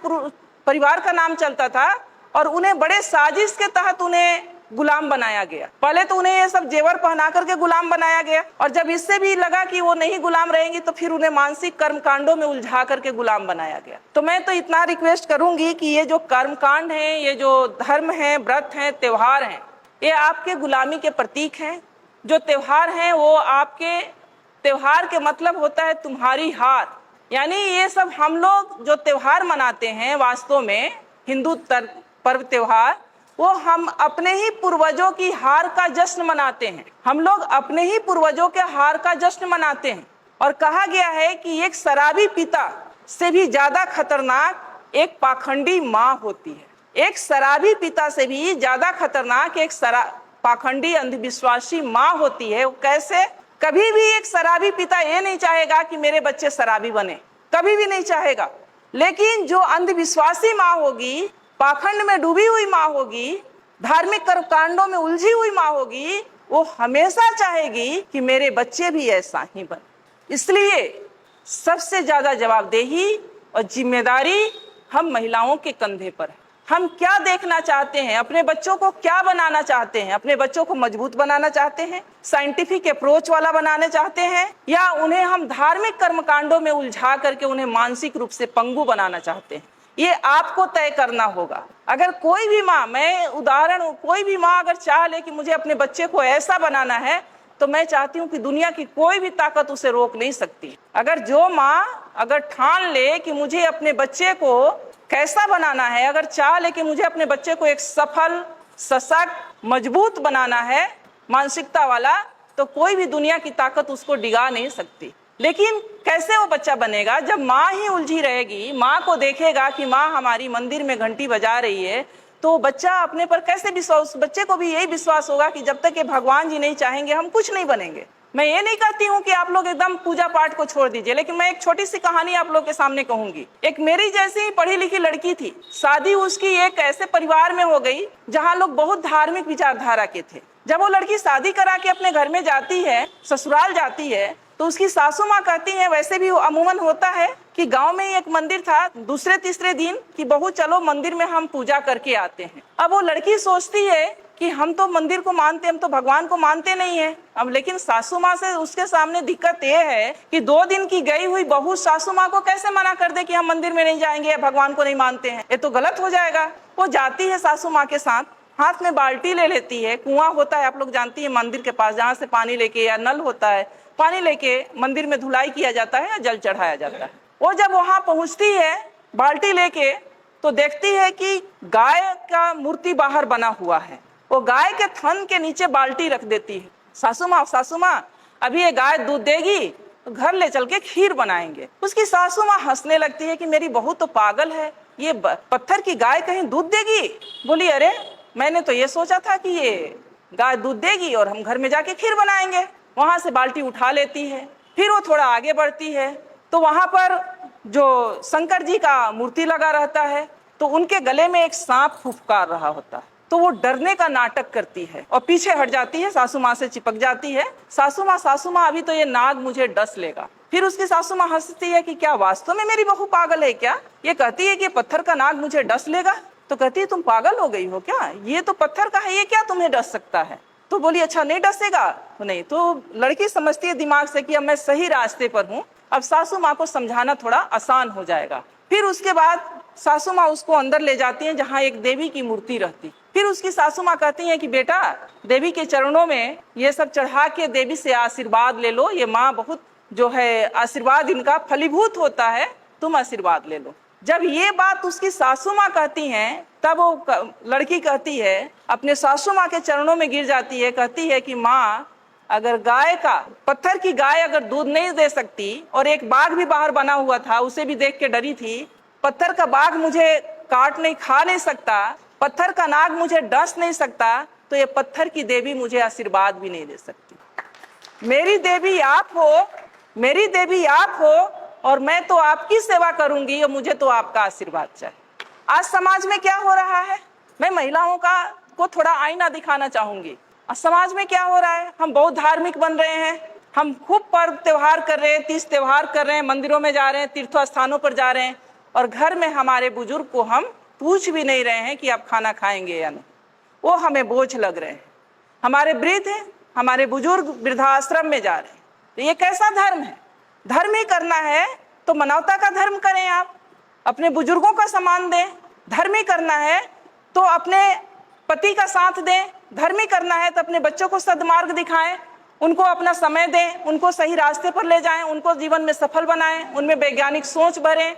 परिवार का नाम चलता था और उन्हें बड़े साजिश के तहत उन्हें गुलाम बनाया गया। पहले तो उन्हें ये सब जेवर पहना करके गुलाम बनाया गया और जब इससे भी लगा कि वो नहीं गुलाम रहेंगी तो फिर उन्हें मानसिक कर्मकांडों में उलझा करके गुलाम बनाया गया। तो मैं तो इतना रिक्वेस्ट करूंगी कि ये जो कर्मकांड हैं, ये जो धर्म है, व्रत हैं, त्योहार हैं, ये आपके गुलामी के प्रतीक हैं। जो त्योहार हैं वो आपके, त्योहार के मतलब होता है तुम्हारी हार। यानी ये सब हम लोग जो त्योहार मनाते हैं, वास्तव में हिंदू पर्व त्योहार, वो हम अपने ही पूर्वजों की हार का जश्न मनाते हैं। हम लोग अपने ही पूर्वजों के हार का जश्न मनाते हैं। और कहा गया है कि एक शराबी पिता से भी ज्यादा खतरनाक एक पाखंडी माँ होती है। एक शराबी पिता से भी ज्यादा खतरनाक एक पाखंडी अंधविश्वासी माँ होती है। वो कैसे? कभी भी एक शराबी पिता ये नहीं चाहेगा कि मेरे बच्चे शराबी बने, कभी भी नहीं चाहेगा। लेकिन जो अंधविश्वासी माँ होगी, पाखंड में डूबी हुई माँ होगी, धार्मिक कर्मकांडों में उलझी हुई माँ होगी, वो हमेशा चाहेगी कि मेरे बच्चे भी ऐसा ही बने। इसलिए सबसे ज्यादा जवाबदेही और जिम्मेदारी हम महिलाओं के कंधे पर है। हम क्या देखना चाहते हैं, अपने बच्चों को क्या बनाना चाहते हैं? अपने बच्चों को मजबूत बनाना चाहते हैं, साइंटिफिक अप्रोच वाला बनाना चाहते हैं, या उन्हें हम धार्मिक कर्मकांडों में उलझा करके उन्हें मानसिक रूप से पंगु बनाना चाहते हैं? ये आपको तय करना होगा। अगर कोई भी माँ, मैं उदाहरण, कोई भी माँ अगर चाह ले कि मुझे अपने बच्चे को ऐसा बनाना है, तो मैं चाहती हूँ कि दुनिया की कोई भी ताकत उसे रोक नहीं सकती। अगर जो माँ अगर ठान ले कि मुझे अपने बच्चे को कैसा बनाना है, अगर चाह ले कि मुझे अपने बच्चे को एक सफल, सशक्त, मजबूत बनाना है, मानसिकता वाला, तो कोई भी दुनिया की ताकत उसको डिगा नहीं सकती। लेकिन कैसे वो बच्चा बनेगा? जब माँ ही उलझी रहेगी, माँ को देखेगा कि माँ हमारी मंदिर में घंटी बजा रही है, तो बच्चा अपने पर कैसे विश्वास? बच्चे को भी यही विश्वास होगा कि जब तक ये भगवान जी नहीं चाहेंगे हम कुछ नहीं बनेंगे। मैं ये नहीं कहती हूँ कि आप लोग एकदम पूजा पाठ को छोड़ दीजिए, लेकिन मैं एक छोटी सी कहानी आप लोग के सामने कहूंगी। एक मेरी जैसी ही पढ़ी लिखी लड़की थी, शादी उसकी एक ऐसे परिवार में हो गई जहाँ लोग बहुत धार्मिक विचारधारा के थे। जब वो लड़की शादी करा के अपने घर में जाती है, ससुराल जाती है, तो उसकी सासू माँ कहती है, वैसे भी अमूमन होता है कि गांव में ही एक मंदिर था, दूसरे तीसरे दिन कि बहू चलो मंदिर में हम पूजा करके आते हैं। अब वो लड़की सोचती है कि हम तो मंदिर को मानते, हम तो भगवान को मानते नहीं है। अब लेकिन सासू माँ से उसके सामने दिक्कत ये है कि 2 दिन की गई हुई बहू सासू माँ को कैसे मना कर दे कि हम मंदिर में नहीं जाएंगे या भगवान को नहीं मानते हैं, ये तो गलत हो जाएगा। वो जाती है सासू माँ के साथ, हाथ में बाल्टी ले लेती है, कुआं होता है आप लोग जानती है मंदिर के पास, जहाँ से पानी लेके, या नल होता है, पानी लेके मंदिर में धुलाई किया जाता है या जल चढ़ाया जाता है। वो जब वहां पहुंचती है बाल्टी लेके, तो देखती है कि गाय का मूर्ति बाहर बना हुआ है। वो गाय के थन के नीचे बाल्टी रख देती है। सासू माँ अभी ये गाय दूध देगी तो घर ले चल के खीर बनाएंगे। उसकी सासू माँ हंसने लगती है कि मेरी बहू तो पागल है, ये पत्थर की गाय कहीं दूध देगी। बोली अरे मैंने तो ये सोचा था कि ये गाय दूध देगी और हम घर में जाके खीर बनाएंगे। वहां से बाल्टी उठा लेती है। फिर वो थोड़ा आगे बढ़ती है तो वहां पर जो शंकर जी का मूर्ति लगा रहता है, तो उनके गले में एक सांप फुफकार रहा होता है। तो वो डरने का नाटक करती है और पीछे हट जाती है, सासू माँ से चिपक जाती है। सासू माँ अभी तो ये नाग मुझे डस लेगा। फिर उसकी सासू माँ हंसती है कि क्या वास्तव में मेरी बहू पागल है क्या? ये कहती है कि पत्थर का नाग मुझे डस लेगा। तो कहती है तुम पागल हो गई हो क्या? ये तो पत्थर का है, ये क्या तुम्हें डस सकता है? तो बोली अच्छा नहीं डसेगा तो नहीं। तो लड़की समझती है दिमाग से कि अब मैं सही रास्ते पर हूँ, अब सासू माँ को समझाना थोड़ा आसान हो जाएगा। फिर उसके बाद सासू माँ उसको अंदर ले जाती है जहाँ एक देवी की मूर्ति रहती। फिर उसकी सासू माँ कहती है कि बेटा देवी के चरणों में ये सब चढ़ा के देवी से आशीर्वाद ले लो, ये माँ बहुत जो है आशीर्वाद इनका फलीभूत होता है, तुम आशीर्वाद ले लो। जब ये बात उसकी सासू माँ कहती हैं, तब वो लड़की कहती है, अपने सासू माँ के चरणों में गिर जाती है, कहती है कि माँ अगर गाय का, पत्थर की गाय अगर दूध नहीं दे सकती और एक बाघ भी बाहर बना हुआ था, उसे भी देख के डरी थी, पत्थर का बाघ मुझे काट नहीं खा नहीं सकता, पत्थर का नाग मुझे डस नहीं सकता, तो ये पत्थर की देवी मुझे आशीर्वाद भी नहीं दे सकती। मेरी देवी आप हो, मेरी देवी आप हो और मैं तो आपकी सेवा करूंगी और मुझे तो आपका आशीर्वाद चाहिए। आज समाज में क्या हो रहा है, मैं महिलाओं को थोड़ा आईना दिखाना चाहूंगी। आज समाज में क्या हो रहा है, हम बहुत धार्मिक बन रहे हैं, हम खूब पर्व त्योहार कर रहे हैं, तीज त्योहार कर रहे हैं, मंदिरों में जा रहे हैं, तीर्थ स्थानों पर जा रहे हैं, और घर में हमारे बुजुर्ग को हम पूछ भी नहीं रहे हैं कि आप खाना खाएंगे या नहीं। वो हमें बोझ लग रहे हैं। हमारे वृद्ध हैं, हमारे बुजुर्ग वृद्धाश्रम में जा रहे हैं। तो ये कैसा धर्म है? धर्म ही करना है तो मानवता का धर्म करें, आप अपने बुजुर्गों का सम्मान दें। धर्म ही करना है तो अपने पति का साथ दें। धर्म ही करना है तो अपने बच्चों को सद्मार्ग दिखाएं, उनको अपना समय दें, उनको सही रास्ते पर ले जाएं, उनको जीवन में सफल बनाएं, उनमें वैज्ञानिक सोच भरें,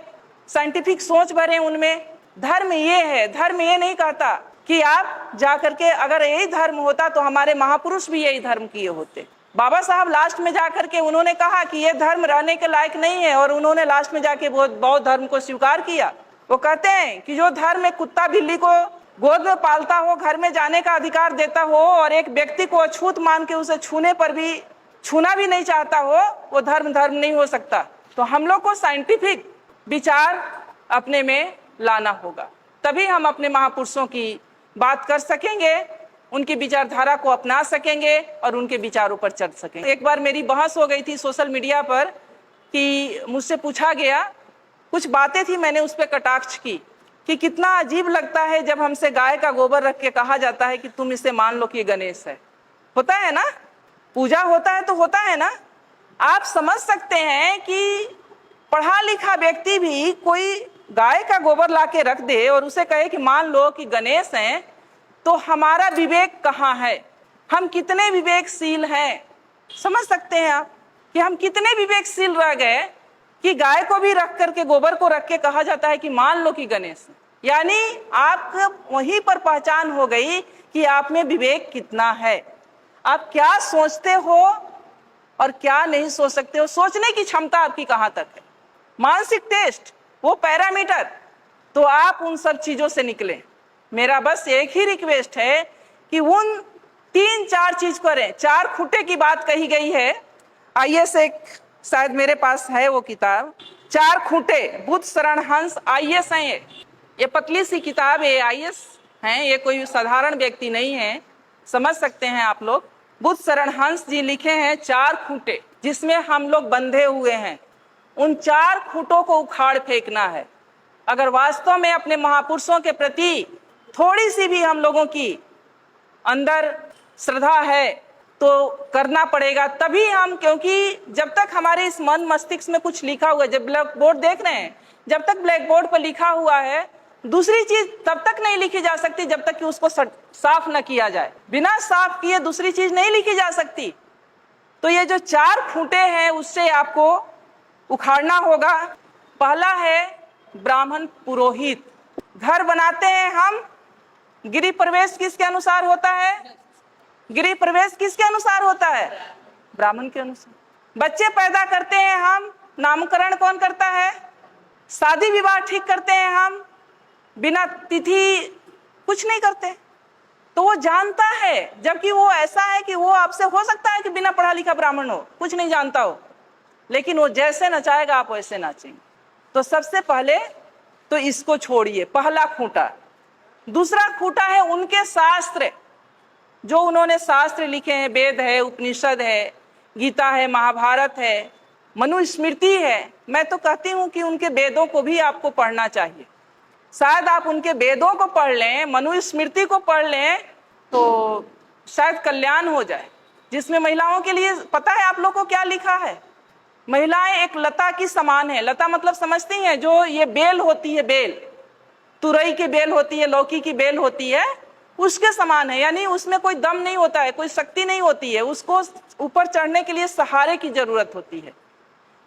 साइंटिफिक सोच भरें उनमें। धर्म ये है, धर्म ये नहीं कहता कि आप जाकर के, अगर यही धर्म होता तो हमारे महापुरुष भी यही धर्म किए होते। बाबा साहब लास्ट में जाकर के उन्होंने कहा कि ये धर्म रहने के लायक नहीं है, और उन्होंने लास्ट में जाके बौद्ध धर्म को स्वीकार किया। वो कहते हैं कि जो धर्म एक कुत्ता बिल्ली को गोद में पालता हो, घर में जाने का अधिकार देता हो, और एक व्यक्ति को अछूत मान के उसे छूने पर भी छूना भी नहीं चाहता हो, वो धर्म धर्म नहीं हो सकता। तो हम लोग को साइंटिफिक विचार अपने में लाना होगा, तभी हम अपने महापुरुषों की बात कर सकेंगे, उनकी विचारधारा को अपना सकेंगे और उनके विचारों पर चल सकेंगे। एक बार मेरी बहस हो गई थी सोशल मीडिया पर कि मुझसे पूछा गया, कुछ बातें थी, मैंने उस पर कटाक्ष की कि कितना अजीब लगता है जब हमसे गाय का गोबर रख के कहा जाता है कि तुम इसे मान लो कि गणेश है। होता है ना, पूजा होता है तो होता है ना। आप समझ सकते हैं कि पढ़ा लिखा व्यक्ति भी कोई गाय का गोबर ला के रख दे और उसे कहे कि मान लो कि गणेश हैं, तो हमारा विवेक कहाँ है? हम कितने विवेकशील हैं? समझ सकते हैं आप कि हम कितने विवेकशील रह गए कि गाय को भी रख करके, गोबर को रख के कहा जाता है कि मान लो कि गणेश। यानी आप वहीं पर पहचान हो गई कि आप में विवेक कितना है, आप क्या सोचते हो और क्या नहीं सोच सकते हो, सोचने की क्षमता आपकी कहाँ तक है। मानसिक टेस्ट, वो पैरामीटर, तो आप उन सब चीजों से निकले। मेरा बस एक ही रिक्वेस्ट है कि उन 3-4 चीज करें। 4 खूंटे की बात कही गई है, आईएएस, एक शायद मेरे पास है वो किताब, 4 खूंटे, बुद्ध शरण हंस आईएएस हैं। ये पतली सी किताब है, आईएएस हैं, ये कोई साधारण व्यक्ति नहीं है, समझ सकते हैं आप लोग। बुद्ध शरण हंस जी लिखे हैं 4 खूंटे जिसमें हम लोग बंधे हुए हैं। उन 4 खूंटों को उखाड़ फेंकना है। अगर वास्तव में अपने महापुरुषों के प्रति थोड़ी सी भी हम लोगों की अंदर श्रद्धा है तो करना पड़ेगा, तभी हम, क्योंकि जब तक हमारे इस मन मस्तिष्क में कुछ लिखा हुआ है, जब ब्लैक बोर्ड देख रहे हैं, जब तक ब्लैक बोर्ड पर लिखा हुआ है, दूसरी चीज तब तक नहीं लिखी जा सकती जब तक कि उसको साफ न किया जाए। बिना साफ किए दूसरी चीज नहीं लिखी जा सकती। तो ये जो 4 खूंटे हैं उससे आपको उखाड़ना होगा। पहला है ब्राह्मण पुरोहित। घर बनाते हैं हम, गृह प्रवेश किसके अनुसार होता है? गृह प्रवेश किसके अनुसार होता है? ब्राह्मण के अनुसार। बच्चे पैदा करते हैं हम, नामकरण कौन करता है? शादी विवाह ठीक करते हैं हम, बिना तिथि कुछ नहीं करते। तो वो जानता है, जबकि वो ऐसा है कि वो आपसे हो सकता है कि बिना पढ़ा लिखा ब्राह्मण हो, कुछ नहीं जानता हो, लेकिन वो जैसे नचाएगा आप वैसे नाचेंगे। तो सबसे पहले तो इसको छोड़िए, पहला खूंटा। दूसरा खूंटा है उनके शास्त्र, जो उन्होंने शास्त्र लिखे हैं, वेद है, उपनिषद है, गीता है, महाभारत है, मनुस्मृति है। मैं तो कहती हूँ कि उनके वेदों को भी आपको पढ़ना चाहिए। शायद आप उनके वेदों को पढ़ लें, मनुस्मृति को पढ़ लें तो शायद कल्याण हो जाए। जिसमें महिलाओं के लिए पता है आप लोग को क्या लिखा है? महिलाएं एक लता की समान है। लता मतलब समझती हैं, जो ये बेल होती है, बेल, तुरई की बेल होती है, लौकी की बेल होती है, उसके समान है। यानी उसमें कोई दम नहीं होता है, कोई शक्ति नहीं होती है, उसको ऊपर चढ़ने के लिए सहारे की जरूरत होती है।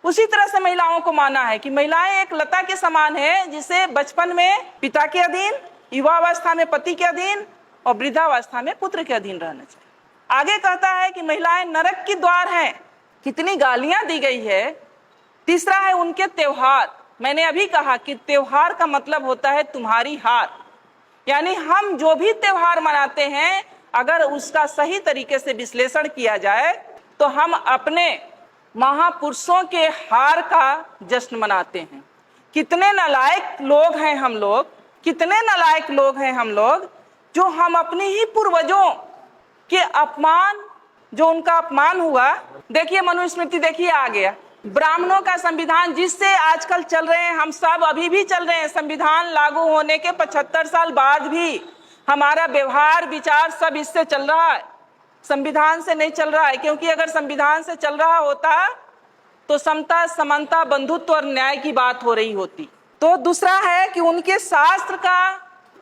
उसी तरह से महिलाओं को माना है कि महिलाएं एक लता के समान है, जिसे बचपन में पिता के अधीन, युवावस्था में पति के अधीन और वृद्धावस्था में पुत्र के अधीन रहना चाहिए। आगे कहता है कि महिलाएं नरक की द्वार हैं। कितनी गालियां दी गई है। तीसरा है उनके त्योहार। मैंने अभी कहा कि त्योहार का मतलब होता है तुम्हारी हार। यानी हम जो भी त्योहार मनाते हैं, अगर उसका सही तरीके से विश्लेषण किया जाए तो हम अपने महापुरुषों के हार का जश्न मनाते हैं। कितने नालायक लोग हैं हम लोग, कितने नालायक लोग हैं हम लोग, जो हम अपने ही पूर्वजों के अपमान, जो उनका अपमान हुआ। देखिए मनुस्मृति, देखिए आ गया ब्राह्मणों का संविधान, जिससे आजकल चल रहे हैं हम सब, अभी भी चल रहे हैं। संविधान लागू होने के 75 साल बाद भी हमारा व्यवहार, विचार सब इससे चल रहा है, संविधान से नहीं चल रहा है। क्योंकि अगर संविधान से चल रहा होता तो समता, समानता, बंधुत्व और न्याय की बात हो रही होती। तो दूसरा है कि उनके शास्त्र का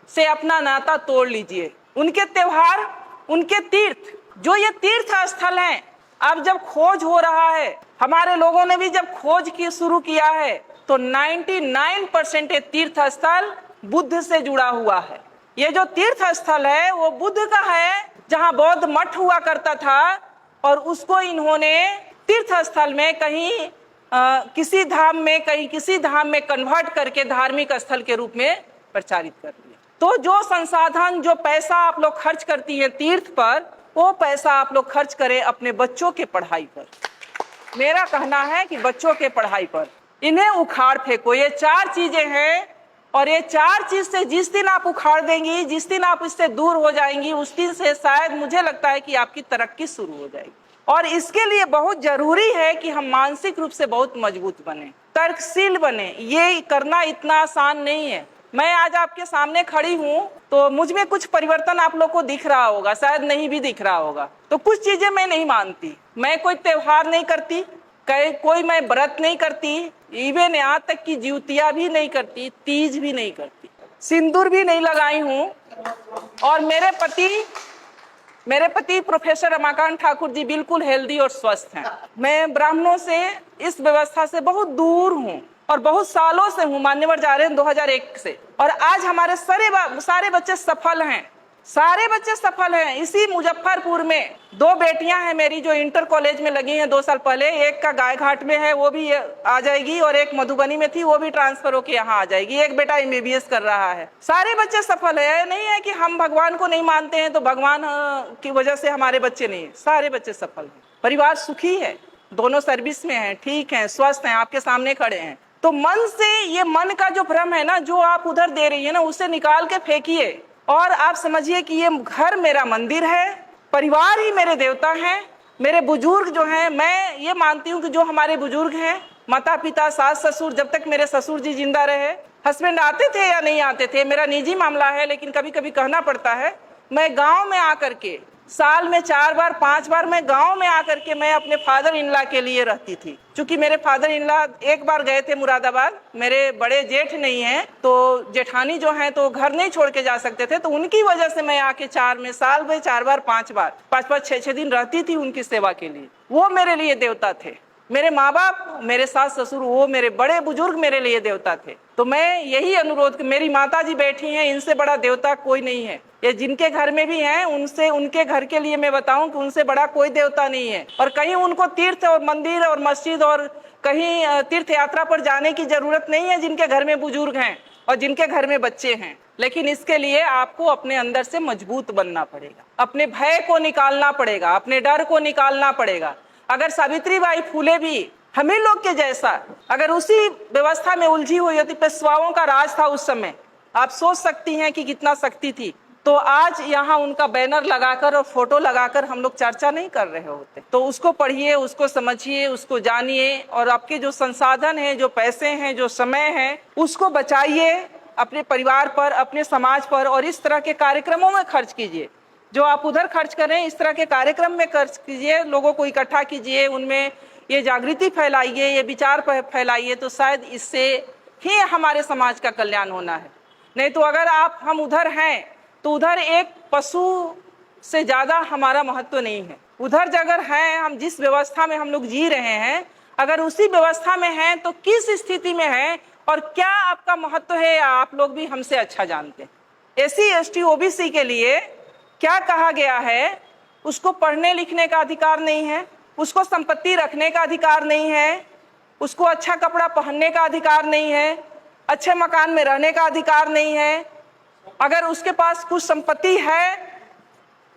से अपना नाता तोड़ लीजिए। उनके त्योहार, उनके तीर्थ, जो ये तीर्थ स्थल हैं, अब जब खोज हो रहा है, हमारे लोगों ने भी जब खोज की शुरू किया है, तो 99% ये तीर्थ स्थल बुद्ध से जुड़ा हुआ है। ये जो तीर्थ स्थल है वो बुद्ध का है, जहां बौद्ध मठ हुआ करता था, और उसको इन्होंने तीर्थ स्थल में कहीं किसी धाम में, कहीं किसी धाम में कन्वर्ट करके धार्मिक स्थल के रूप में प्रचारित कर दिया। तो जो संसाधन, जो पैसा आप लोग खर्च करती हैं तीर्थ पर, वो पैसा आप लोग खर्च करें अपने बच्चों के पढ़ाई पर। मेरा कहना है कि बच्चों के पढ़ाई पर इन्हें उखाड़ फेंको। ये 4 चीजें हैं, और ये 4 चीज से जिस दिन आप उखाड़ देंगी, जिस दिन आप इससे दूर हो जाएंगी, उस दिन से शायद मुझे लगता है कि आपकी तरक्की शुरू हो जाएगी। और इसके लिए बहुत जरूरी है कि हम मानसिक रूप से बहुत मजबूत बने, तर्कशील बने। ये करना इतना आसान नहीं है। मैं आज आपके सामने खड़ी हूँ तो मुझ में कुछ परिवर्तन आप लोग को दिख रहा होगा, शायद नहीं भी दिख रहा होगा। तो कुछ चीजें मैं नहीं मानती, मैं कोई त्योहार नहीं करती, कोई मैं व्रत नहीं करती, इवन यहाँ तक कि ज्योतिया भी नहीं करती, तीज भी नहीं करती, सिंदूर भी नहीं लगाई हूँ। और मेरे पति प्रोफेसर रमाकांत ठाकुर जी बिल्कुल हेल्दी और स्वस्थ हैं। मैं ब्राह्मणों से, इस व्यवस्था से बहुत दूर हूँ और बहुत सालों से हूँ, मान्यवर जा रहे हैं 2001 से। और आज हमारे सारे बच्चे सफल हैं, सारे बच्चे सफल हैं। इसी मुजफ्फरपुर में 2 बेटियां हैं मेरी जो इंटर कॉलेज में लगी हैं 2 साल पहले। एक का गाय घाट में है, वो भी आ जाएगी, और एक मधुबनी में थी, वो भी ट्रांसफर होकर यहाँ आ जाएगी। एक बेटा MBBS कर रहा है। सारे बच्चे सफल है। नहीं है कि हम भगवान को नहीं मानते हैं तो भगवान की वजह से हमारे बच्चे नहीं है, सारे बच्चे सफल हैं। परिवार सुखी है, दोनों सर्विस में है, ठीक है, स्वस्थ हैं, आपके सामने खड़े हैं। तो मन से, ये मन का जो भ्रम है ना, जो आप उधर दे रही है ना, उसे निकाल के फेंकिए और आप समझिए कि ये घर मेरा मंदिर है, परिवार ही मेरे देवता हैं। मेरे बुजुर्ग जो हैं, मैं ये मानती हूँ कि जो हमारे बुजुर्ग हैं, माता पिता, सास ससुर, जब तक मेरे ससुर जी जिंदा रहे, हस्बैंड आते थे या नहीं आते थे, मेरा निजी मामला है, लेकिन कभी कभी कहना पड़ता है मैं गांव में आकर के साल में 4 बार 5 बार मैं गांव में आकर के मैं अपने फादर इन लॉ के लिए रहती थी। क्योंकि मेरे फादर इन लॉ एक बार गए थे मुरादाबाद, मेरे बड़े जेठ नहीं हैं तो जेठानी जो हैं तो घर नहीं छोड़ के जा सकते थे, तो उनकी वजह से मैं आके साल में 4 बार 5 बार 5-5 6-6 दिन रहती थी उनकी सेवा के लिए। वो मेरे लिए देवता थे। मेरे माँ बाप, मेरे सास ससुर, वो मेरे बड़े बुजुर्ग मेरे लिए देवता थे। तो मैं यही अनुरोध, मेरी माता जी बैठी हैं, इनसे बड़ा देवता कोई नहीं है। ये जिनके घर में भी हैं उनसे, उनके घर के लिए मैं बताऊं कि उनसे बड़ा कोई देवता नहीं है। और कहीं उनको तीर्थ और मंदिर और मस्जिद और कहीं तीर्थ यात्रा पर जाने की जरूरत नहीं है जिनके घर में बुजुर्ग हैं और जिनके घर में बच्चे हैं। लेकिन इसके लिए आपको अपने अंदर से मजबूत बनना पड़ेगा, अपने भय को निकालना पड़ेगा, अपने डर को निकालना पड़ेगा। अगर सावित्रीबाई फूले भी हम ही लोग के जैसा अगर उसी व्यवस्था में उलझी हुई होती, पेशवाओं का राज था उस समय, आप सोच सकती हैं कि कितना शक्ति थी, तो आज यहाँ उनका बैनर लगाकर और फोटो लगाकर हम लोग चर्चा नहीं कर रहे होते। तो उसको पढ़िए, उसको समझिए, उसको जानिए और आपके जो संसाधन हैं, जो पैसे हैं, जो समय है, उसको बचाइए अपने परिवार पर, अपने समाज पर और इस तरह के कार्यक्रमों में खर्च कीजिए। जो आप उधर खर्च करें इस तरह के कार्यक्रम में खर्च कीजिए, लोगों को इकट्ठा कीजिए, उनमें ये जागृति फैलाइए, ये विचार फैलाइए, तो शायद इससे ही हमारे समाज का कल्याण होना है। नहीं तो अगर हम उधर हैं तो उधर एक पशु से ज़्यादा हमारा महत्व नहीं है। उधर अगर हैं, हम जिस व्यवस्था में हम लोग जी रहे हैं, अगर उसी व्यवस्था में हैं तो किस स्थिति में हैं और क्या आपका महत्व है आप लोग भी हमसे अच्छा जानते हैं। SC ST OBC के लिए क्या कहा गया है, उसको पढ़ने लिखने का अधिकार नहीं है, उसको संपत्ति रखने का अधिकार नहीं है, उसको अच्छा कपड़ा पहनने का अधिकार नहीं है, अच्छे मकान में रहने का अधिकार नहीं है। अगर उसके पास कुछ संपत्ति है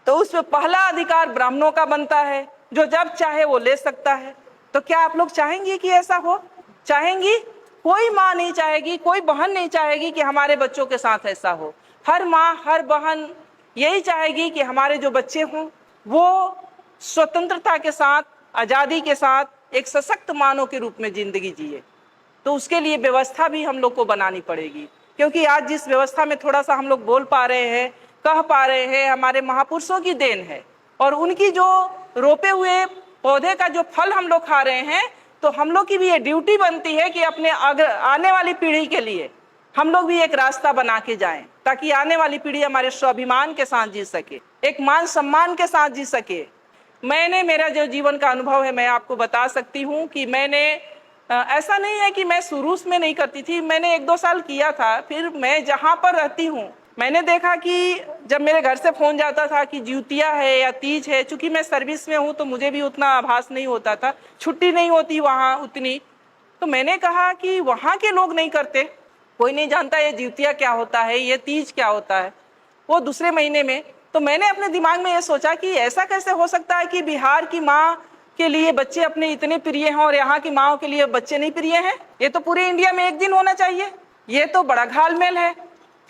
तो उसमें पहला अधिकार ब्राह्मणों का बनता है, जो जब चाहे वो ले सकता है। तो क्या आप लोग चाहेंगे कि ऐसा हो? चाहेंगी? कोई माँ नहीं चाहेगी, कोई बहन नहीं चाहेगी कि हमारे बच्चों के साथ ऐसा हो। हर माँ, हर बहन यही चाहेगी कि हमारे जो बच्चे हों वो स्वतंत्रता के साथ, आज़ादी के साथ एक सशक्त मानव के रूप में जिंदगी जिए। तो उसके लिए व्यवस्था भी हम लोग को बनानी पड़ेगी, क्योंकि आज जिस व्यवस्था में थोड़ा सा हम लोग बोल पा रहे हैं, कह पा रहे हैं, हमारे महापुरुषों की देन है। और उनकी जो रोपे हुए पौधे का जो फल हम लोग खा रहे हैं, तो हम लोग की भी ये ड्यूटी बनती है कि अपने आने वाली पीढ़ी के लिए हम लोग भी एक रास्ता बना के जाएं, ताकि आने वाली पीढ़ी हमारे स्वाभिमान के साथ जी सके, एक मान सम्मान के साथ जी सके। मेरा जो जीवन का अनुभव है मैं आपको बता सकती हूँ कि मैंने ऐसा नहीं है कि मैं शुरू में नहीं करती थी, मैंने 1-2 साल किया था। फिर मैं जहाँ पर रहती हूँ मैंने देखा कि जब मेरे घर से फोन जाता था कि ज्योतिया है या तीज है, चूंकि मैं सर्विस में हूँ तो मुझे भी उतना आभास नहीं होता था, छुट्टी नहीं होती वहाँ उतनी। तो मैंने कहा कि वहाँ के लोग नहीं करते, कोई नहीं जानता ये ज्योतिया क्या होता है, ये तीज क्या होता है, वो दूसरे महीने में। तो मैंने अपने दिमाग में ये सोचा कि ऐसा कैसे हो सकता है कि बिहार की माँ के लिए बच्चे अपने इतने प्रिय हैं और यहाँ की माँओं के लिए बच्चे नहीं प्रिय हैं। ये तो पूरे इंडिया में एक दिन होना चाहिए, ये तो बड़ा घालमेल है।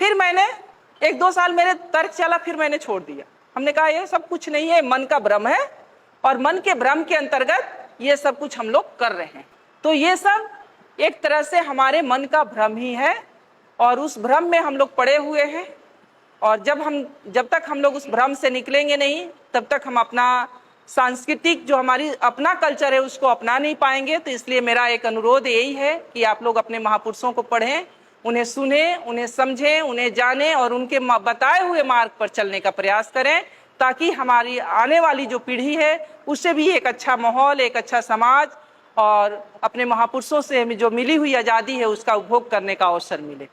फिर मैंने 1-2 साल मेरे तर्क चला, फिर मैंने छोड़ दिया। हमने कहा ये सब कुछ नहीं है, मन का भ्रम है और मन के भ्रम के अंतर्गत ये सब कुछ हम लोग कर रहे हैं। तो ये सब एक तरह से हमारे मन का भ्रम ही है और उस भ्रम में हम लोग पड़े हुए हैं। और जब तक हम लोग उस भ्रम से निकलेंगे नहीं, तब तक हम अपना सांस्कृतिक जो हमारी अपना कल्चर है उसको अपना नहीं पाएंगे। तो इसलिए मेरा एक अनुरोध यही है कि आप लोग अपने महापुरुषों को पढ़ें, उन्हें सुने, उन्हें समझें, उन्हें जानें और उनके बताए हुए मार्ग पर चलने का प्रयास करें, ताकि हमारी आने वाली जो पीढ़ी है उससे भी एक अच्छा माहौल, एक अच्छा समाज और अपने महापुरुषों से हमें जो मिली हुई आज़ादी है उसका उपभोग करने का अवसर मिले।